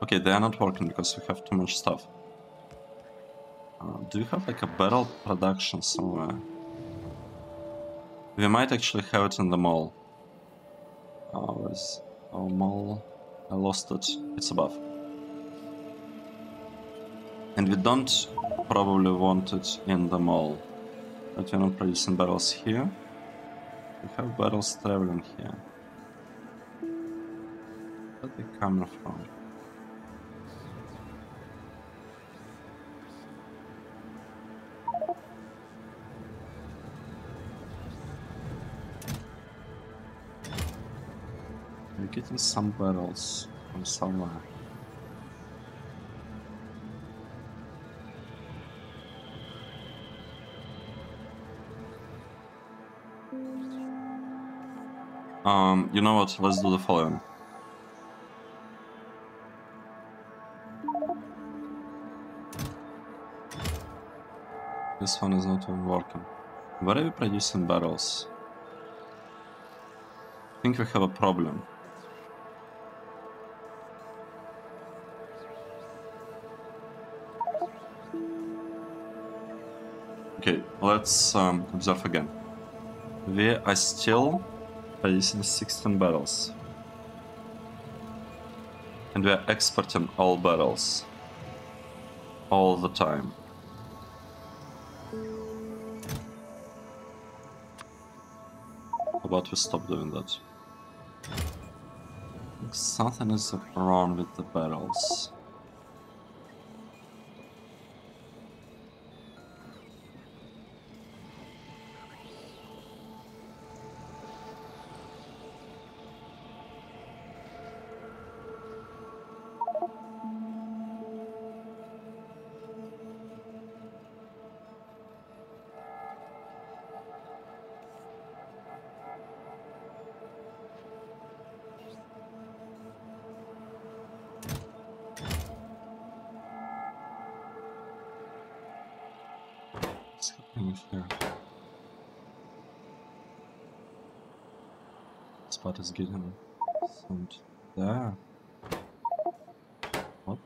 Okay, they are not working because we have too much stuff. Do you have like a barrel production somewhere? We might actually have it in the mall. Where's our mall? I lost it. It's above. And we don't probably want it in the mall. But we're not producing barrels here. We have barrels traveling here. Where are they coming from? We're getting some barrels from somewhere. You know what? Let's do the following. This one is not even working. Where are we producing barrels? I think we have a problem. Okay, let's observe again. We are still producing 16 barrels. And we are exporting all barrels. All the time. How about we stop doing that? I think something is wrong with the barrels. What's happening here? This part is getting sent there. What?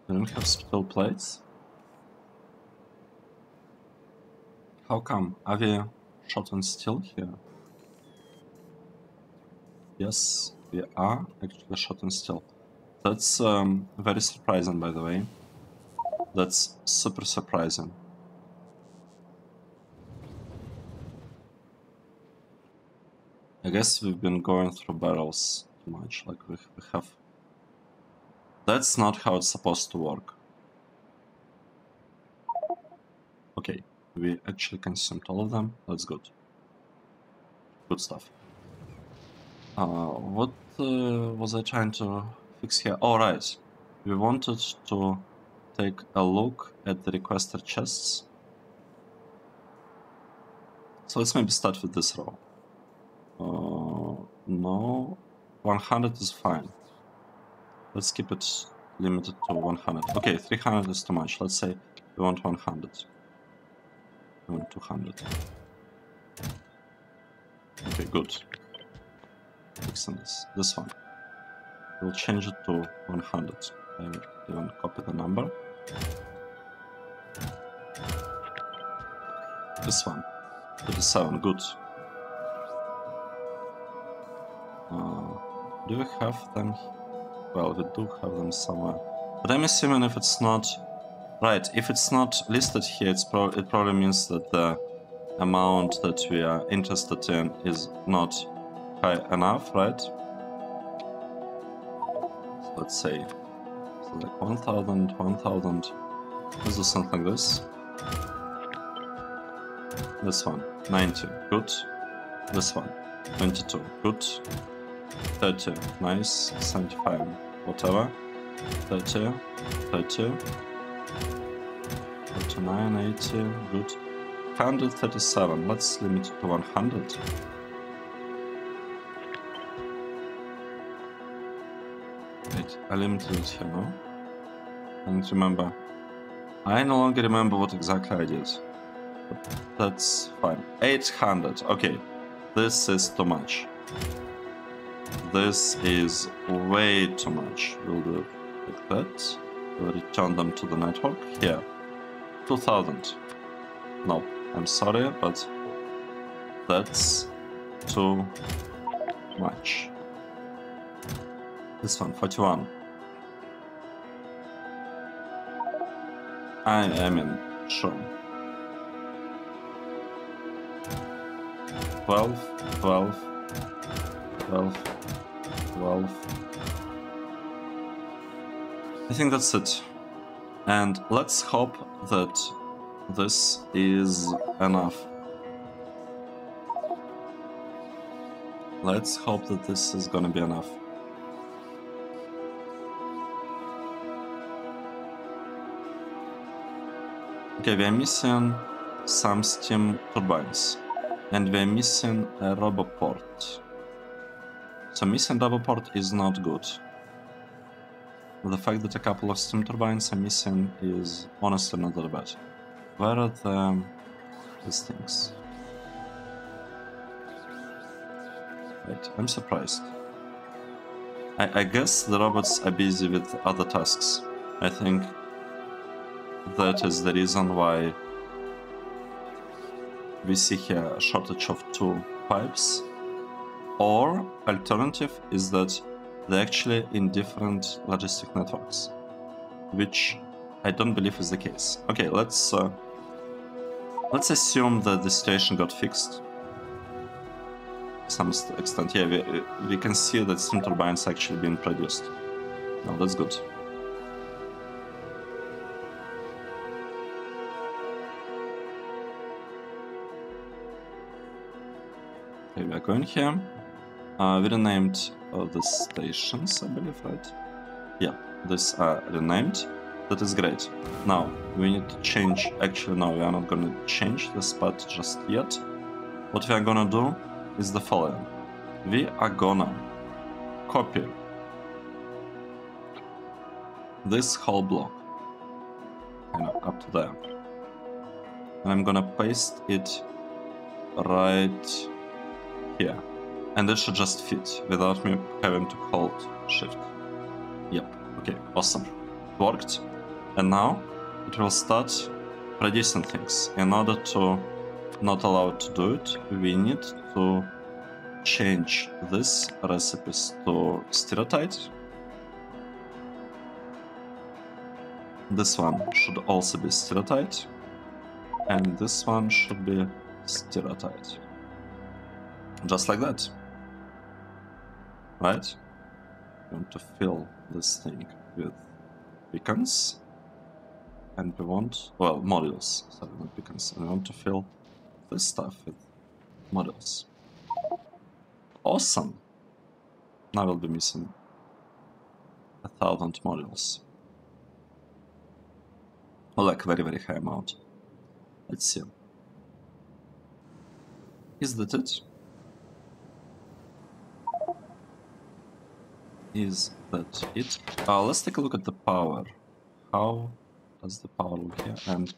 We don't have steel plates? How come? Are we short on steel here? Yes, we are actually short on steel. That's very surprising, by the way. That's super surprising. I guess we've been going through barrels too much, like we have... That's not how it's supposed to work. Okay, we actually consumed all of them, that's good. Good stuff. What was I trying to fix here? Oh, right. We wanted to take a look at the requested chests. So let's maybe start with this row. No, 100 is fine. Let's keep it limited to 100. Okay, 300 is too much. Let's say we want 100. We want 200. Okay, good. Fixing this one. We'll change it to 100. I will even copy the number. This one. 37, good. Do we have them? Well, we do have them somewhere. But I'm assuming if it's not... Right, if it's not listed here, it probably means that the amount that we are interested in is not high enough, right? So let's say, so like 1000, 1000. Let's do something like this. This one, 90, good. This one, 22, good. 30, nice. 75, whatever. 30, 30. 49, 80, good. 137, let's limit it to 100. Wait, I limited it here, no? I don't remember. I no longer remember what exactly I did. But that's fine. 800, okay. This is too much. This is way too much. We'll do it like that. We'll return them to the network. Here. 2000. No, I'm sorry, but that's too much. This one, 41. I mean, sure. 12, 12, 12, 12. I think that's it. And let's hope that this is enough. Let's hope that this is gonna be enough. Okay, we are missing some steam turbines. And we are missing a roboport. So missing roboport is not good. The fact that a couple of steam turbines are missing is honestly not that bad. Where are these things? Wait, I'm surprised. I guess the robots are busy with other tasks. I think that is the reason why we see here a shortage of 2 pipes. Or alternative is that they're actually in different logistic networks, which I don't believe is the case. Okay, let's assume that the situation got fixed to some extent. Yeah, we can see that steam turbines actually being produced. No, that's good. Okay, we are going here. We renamed the stations, I believe, right? Yeah, these are renamed. That is great. Now, we need to change... Actually, no, we are not going to change the spot just yet. What we are going to do is the following. We are going to copy this whole block, kind of up to there. And I'm going to paste it right here. And it should just fit without me having to hold shift. Yep, okay, awesome. It worked. And now it will start producing things. In order to not allow it to do it, we need to change this recipes to STIRATITE. This one should also be STIRATITE. And this one should be STIRATITE. Just like that. Right? We want to fill this thing with beacons. And we want, well, modules. Sorry, not beacons. And we want to fill this stuff with modules. Awesome! Now we'll be missing 1,000 modules. Well, like very, very high amount. Let's see. Is that it? Is that it? Let's take a look at the power. How does the power look here? And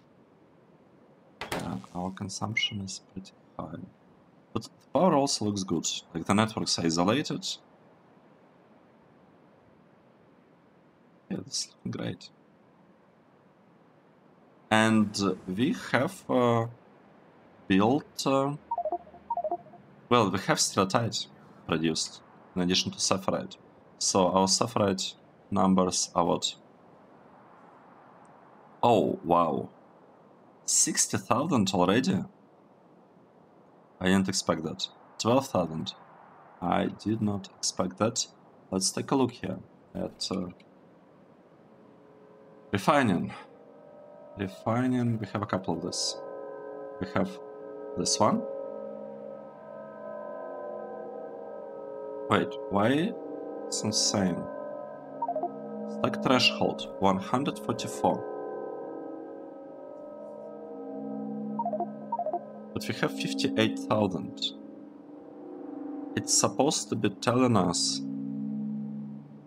our consumption is pretty high. But the power also looks good. Like the networks are isolated. Yeah, this is looking great. And we have built... well, we have STIRATITE produced in addition to Sapphirite. So our Sapphirite numbers are what? Oh, wow. 60,000 already? I didn't expect that. 12,000. I did not expect that. Let's take a look here at refining. Refining, we have a couple of this. We have This one. Wait, why? It's insane. Stack threshold 144. But we have 58,000. It's supposed to be telling us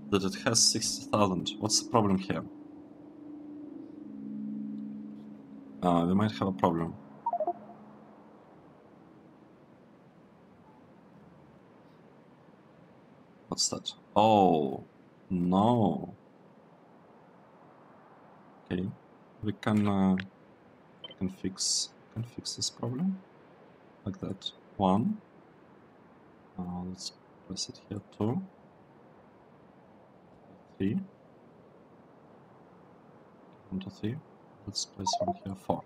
that it has 60,000. What's the problem here? We might have a problem. What's that? Oh, no. Okay, we can fix this problem like that. 1. Let's place it here. 2, 3. 1, 2, 3. Let's place one here. 4.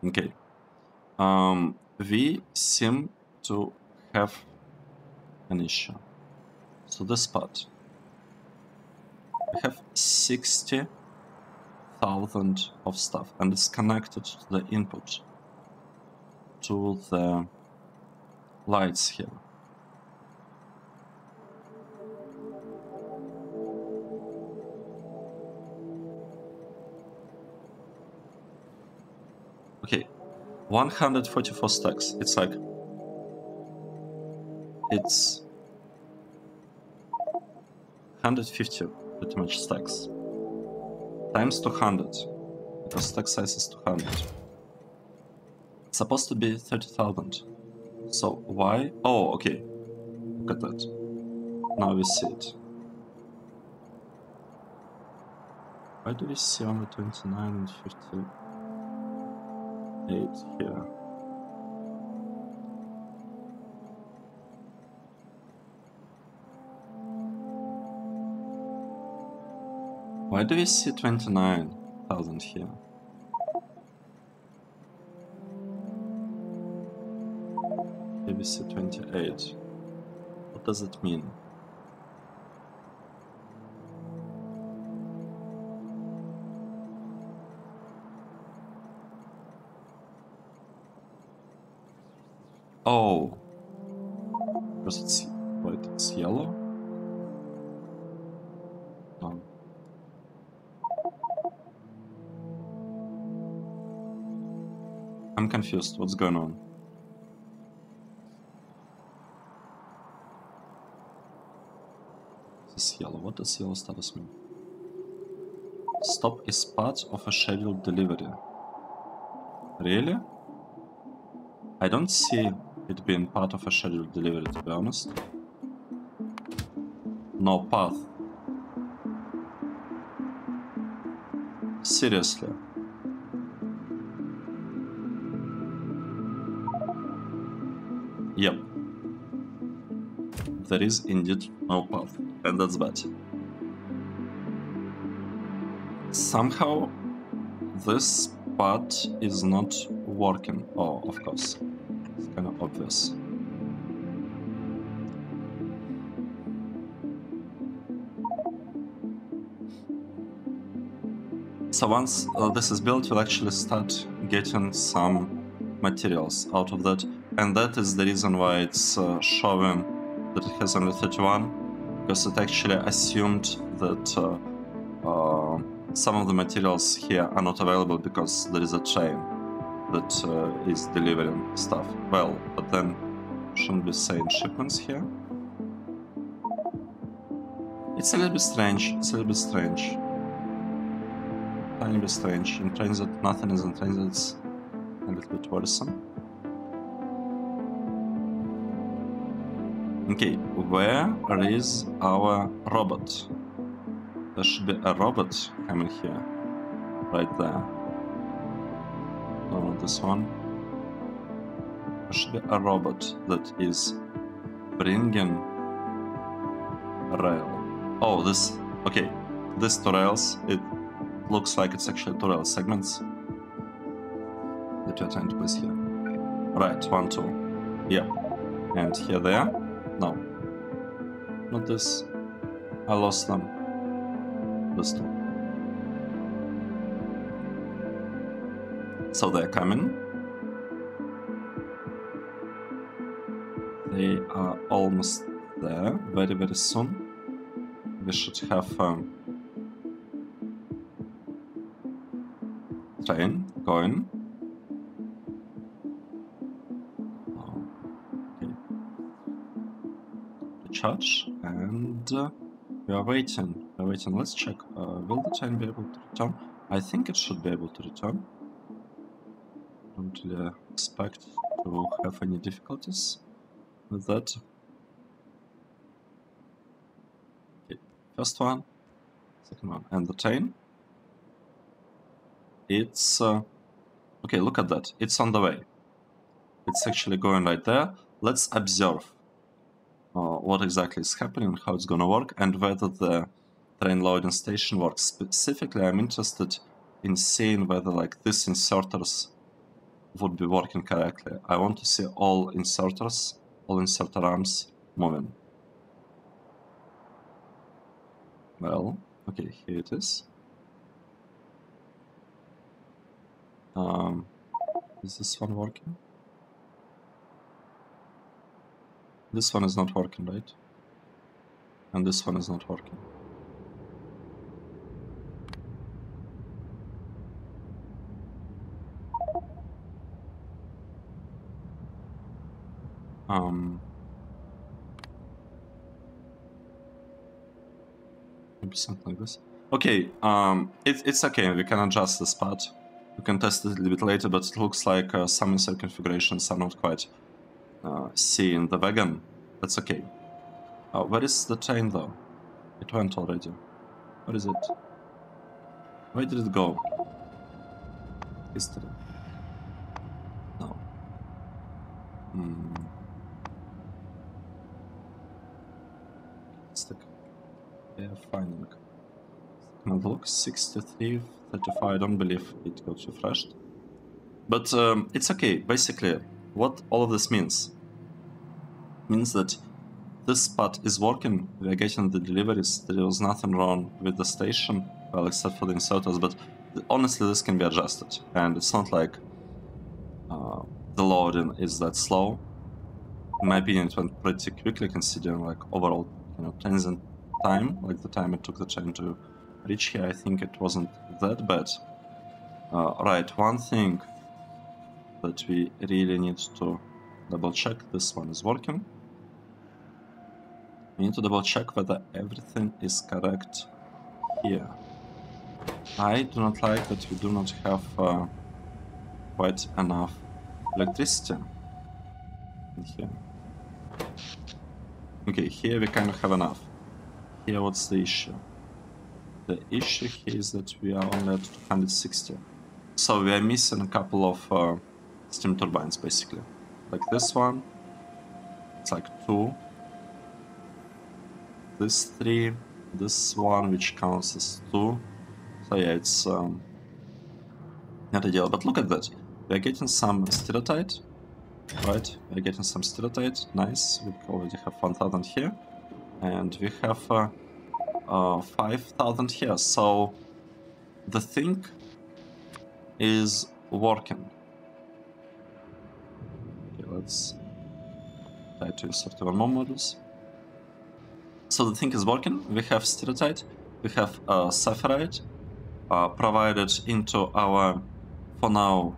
Okay. We seem to have an issue. So this part, we have 60,000 of stuff, and it's connected to the input, to the lights here. Okay, 144 stacks. It's like, it's 150 pretty much stacks times 200, because stack size is 200. It's supposed to be 30,000. So why? Oh, okay. Look at that. Now we see it. Why do we see only 29 and 58 here? Why do we see 29,000 here? Here we see 28. What does it mean? Oh, because it's, wait, it's yellow? No. I'm confused. What's going on? This is yellow. What does yellow status mean? Stop is part of a scheduled delivery. Really? I don't see it being part of a scheduled delivery, to be honest. No path. Seriously. Yep. There is indeed no path, and that's bad. Somehow this part is not working. Oh, of course. It's kind of obvious. So once this is built, we'll actually start getting some materials out of that, and that is the reason why it's showing that it has only 31, because it actually assumed that some of the materials here are not available because there is a train that is delivering stuff. Well, but then shouldn't be saying shipments here. It's a little bit strange. It's a little bit strange. Tiny bit strange. In transit, nothing is in transit. It's a little bit worrisome. Okay, where is our robot? There should be a robot coming here. Right there. No, not this one. There should be a robot that is bringing a rail. Oh, this... Okay, this 2 rails, it looks like it's actually 2 rail segments that you're trying to place here. Right, 1, 2. Yeah. And here they are. No. Not this. I lost them. This two. So they're coming. They are almost there, very, very soon. We should have train going. Okay. Charge, and we are waiting. We're waiting. Let's check. Will the train be able to return? I think it should be able to return. Don't really expect to have any difficulties with that. Okay, first one, second one, and the train. It's okay. Look at that. It's on the way. It's actually going right there. Let's observe what exactly is happening, how it's gonna work, and whether the train loading station works. Specifically, I'm interested in seeing whether like these inserters would be working correctly. I want to see all inserters, all inserter arms moving. Well, okay, here it is. Is this one working? This one is not working, right? And this one is not working. Maybe something like this. Okay, it's okay, we can adjust this part. We can test it a little bit later, but it looks like some insert configurations are not quite seeing the wagon. That's okay. Where is the train though? It went already. Where is it? Where did it go? History. No. Stick. Yeah, finding. And look, 63, 35. I don't believe it got refreshed. But it's okay. Basically, what all of this means that this part is working. We are getting the deliveries. There was nothing wrong with the station, well, except for the inserters. But honestly, this can be adjusted, and it's not like the loading is that slow. In my opinion, it went pretty quickly, considering like overall, transit time, like the time it took the train to reach here. I think it wasn't that bad. Right, one thing that we really need to double check, this one is working. We need to double check whether everything is correct here. I do not like that we do not have quite enough electricity in here. Okay, here we kind of have enough. Here, what's the issue? The issue here is that we are only at 260. So we are missing a couple of steam turbines, basically. Like this one, it's like 2. This 3, this one, which counts as 2. So yeah, it's not ideal. But look at that. We are getting some STIRATITE, right? We are getting some STIRATITE. Nice. We already have 1,000 here. And we have 5,000 here. So the thing is working. Okay, let's try to insert one more modules. So the thing is working. We have STIRATITE, we have Sapphirite provided into our, for now,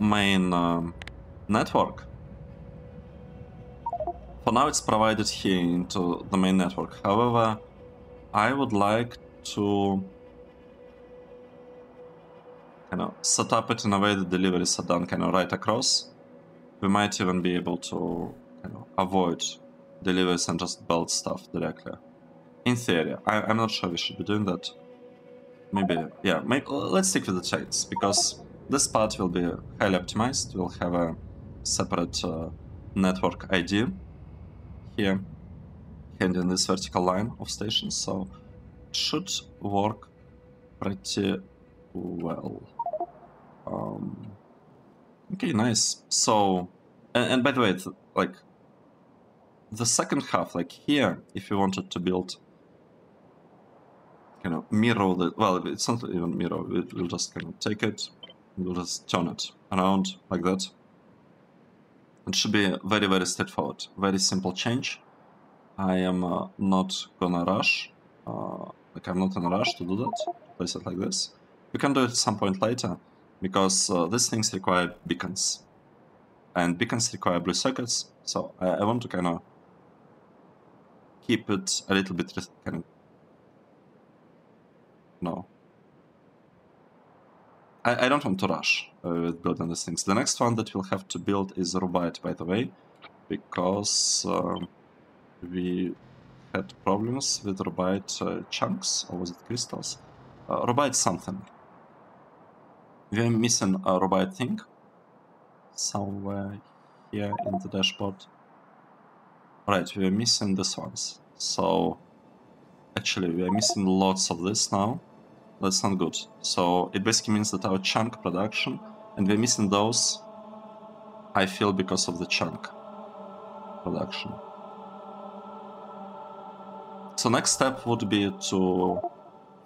main network. For now, it's provided here into the main network. However, I would like to set up it in a way that deliveries are done right across. We might even be able to avoid deliveries and just build stuff directly. In theory, I'm not sure we should be doing that. Maybe, yeah, let's stick with the trains, because this part will be highly optimized. We'll have a separate network ID here, and in this vertical line of stations, so it should work pretty well. Okay, nice. So, and by the way, like the second half, like here, if you wanted to build, mirror the, well, it's not even mirror. We'll just take it, We'll just turn it around like that. It should be very, very straightforward. Very simple change. I am not gonna rush. Like I'm not in a rush to do that. Place it like this. We can do it at some point later, because these things require beacons. And beacons require blue circuits, so I want to kind of keep it a little bit kind of... No. I don't want to rush with building these things. The next one that we'll have to build is Rubite, by the way, because we had problems with Rubite chunks, or was it crystals? Rubite something. We are missing a Rubite thing somewhere here in the dashboard. Right, we are missing these ones. So actually we are missing lots of this now. That's not good. So it basically means that our chunk production, and we're missing those, I feel, because of the chunk production. So next step would be to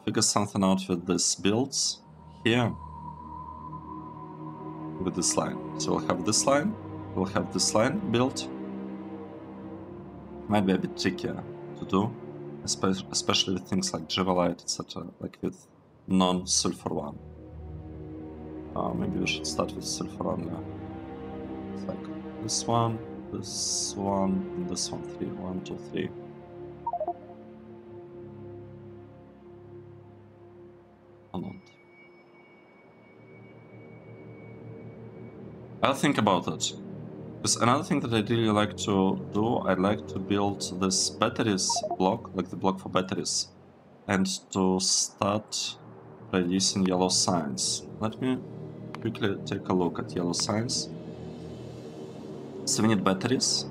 figure something out with these builds here, with this line. So we'll have this line, we'll have this line built. Might be a bit trickier to do, especially with things like Jivalite, etc., like with non-sulfur one. Maybe we should start with sulfur only. It's like this one, and this one. 3. 1, 2, 3. Or not. I'll think about it. Because another thing that I'd really like to do, I'd like to build this batteries block, like the block for batteries, and to start producing yellow signs. Let me quickly take a look at yellow signs. So we need batteries,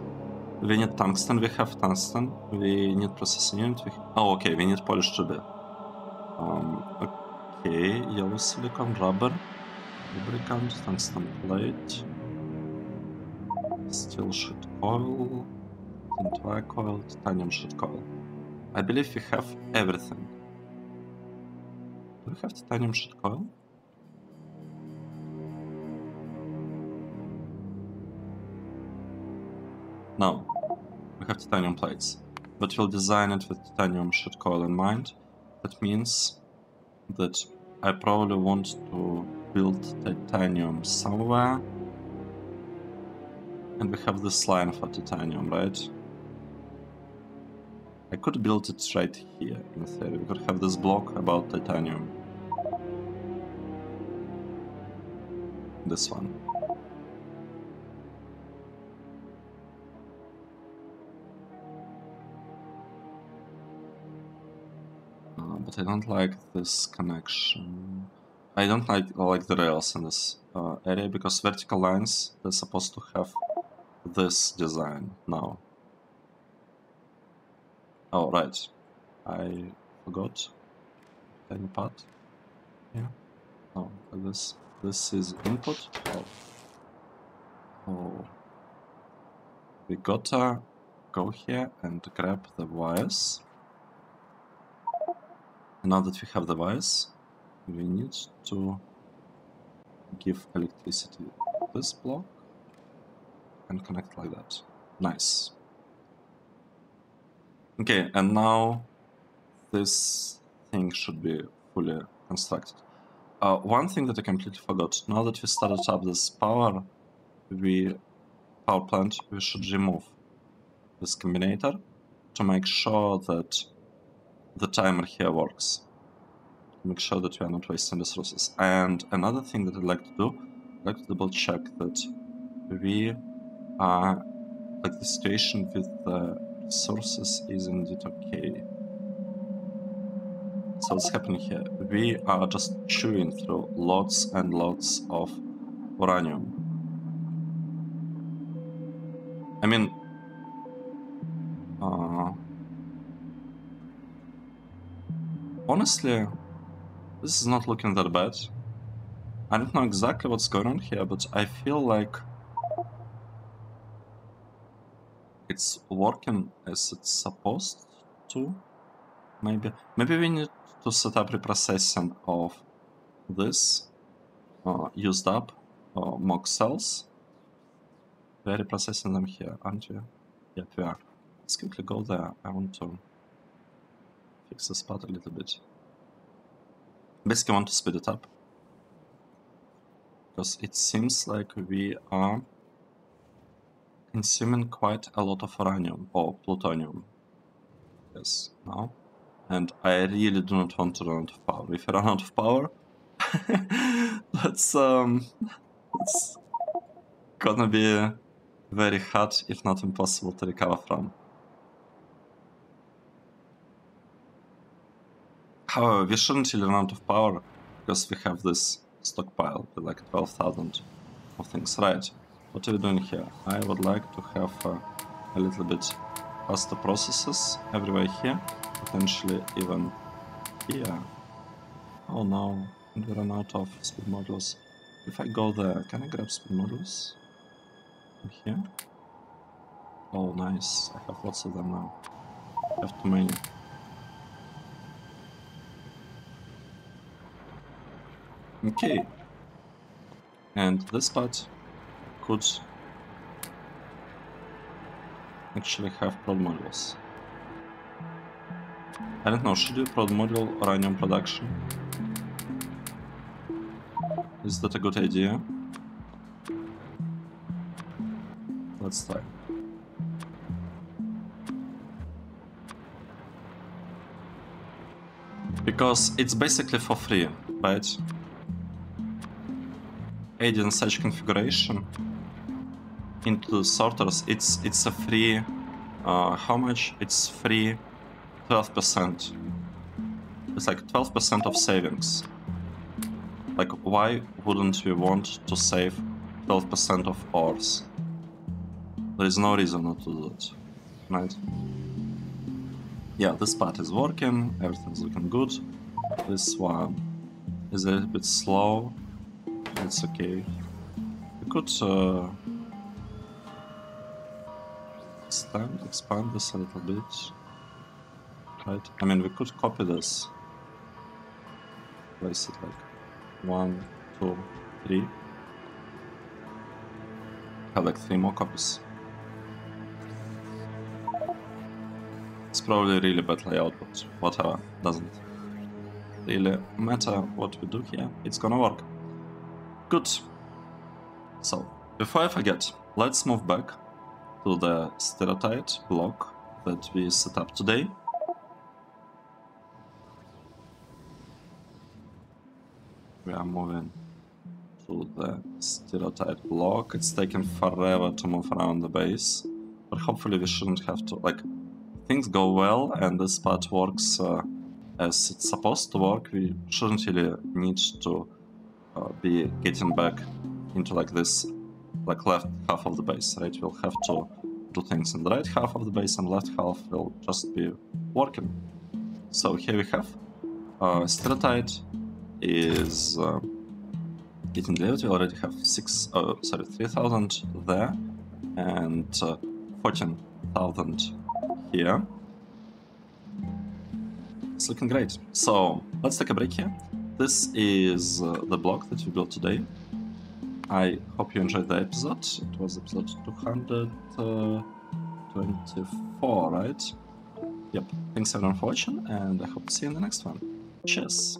we need tungsten, we have tungsten, we need processing unit, oh okay, we need polished ruby. Okay, yellow silicon, rubber, lubricant, tungsten plate, steel sheet coil, tint wire coil, titanium sheet coil. I believe we have everything. Do we have titanium sheet coil? No, we have titanium plates, but we'll design it with titanium sheet coil in mind. That means that I probably want to build titanium somewhere, and we have this line for titanium, right? I could build it right here, in theory. We could have this block about titanium. This one. But I don't like this connection. I don't like the rails in this area, because vertical lines, they're supposed to have this design now. Oh, right. I forgot. Tiny part. Yeah. Oh, like this. This is input. Oh. We gotta go here and grab the wires. And now that we have the wires, we need to give electricity to this block and connect like that. Nice. Okay, and now this thing should be fully constructed. One thing that I completely forgot, now that we started up this power plant, we should remove this combinator to make sure that the timer here works. Make sure that we are not wasting resources. And another thing that I'd like to do, I'd like to double check that we are, like, the situation with the resources is indeed okay. So what's happening here? We are just chewing through lots and lots of uranium. I mean, honestly, this is not looking that bad. I don't know exactly what's going on here, but I feel like it's working as it's supposed to. Maybe we need to set up reprocessing of this. used up mock cells. We are processing them here, aren't we? Yep, we are. Let's quickly go there. I want to fix the spot a little bit. Basically, I want to speed it up, because it seems like we are consuming quite a lot of uranium or plutonium. Yes, now. And I really do not want to run out of power. If I run out of power, that's gonna be very hard, if not impossible, to recover from. However, we shouldn't really run out of power, because we have this stockpile with like 12,000 of things. Right, what are we doing here? I would like to have a little bit faster processes everywhere here, potentially even here. Oh no, we run out of speed modules. If I go there, can I grab speed modules? In here? Oh nice, I have lots of them now. I have too many. Okay. And this part could actually have prod modules. I don't know, should you prod module uranium production? Is that a good idea? Let's try. Because it's basically for free, right? Adding such configuration into the sorters, it's a free. How much? It's free 12%. It's like 12% of savings. Like, why wouldn't we want to save 12% of ores? There is no reason not to do that, right? Yeah, this part is working, everything's looking good. This one is a little bit slow. It's okay. We could expand this a little bit, right? I mean, we could copy this, place it like 1, 2, 3. Have like 3 more copies. It's probably really bad layout, but whatever, doesn't really matter what we do here. It's gonna work. Good. So, before I forget, let's move back to the STIRATITE block that we set up today. We are moving to the STIRATITE block. It's taken forever to move around the base, but hopefully we shouldn't have to, like, things go well and this part works as it's supposed to work. We shouldn't really need to be getting back into like this, like left half of the base, right? We'll have to do things in the right half of the base, and left half will just be working. So here we have STIRATITE is getting delivered. We already have 3,000 there and 14,000 here. It's looking great. So let's take a break here. This is the block that we built today. I hope you enjoyed the episode. It was episode 224, right? Yep. Thanks everyone for watching, and I hope to see you in the next one. Cheers!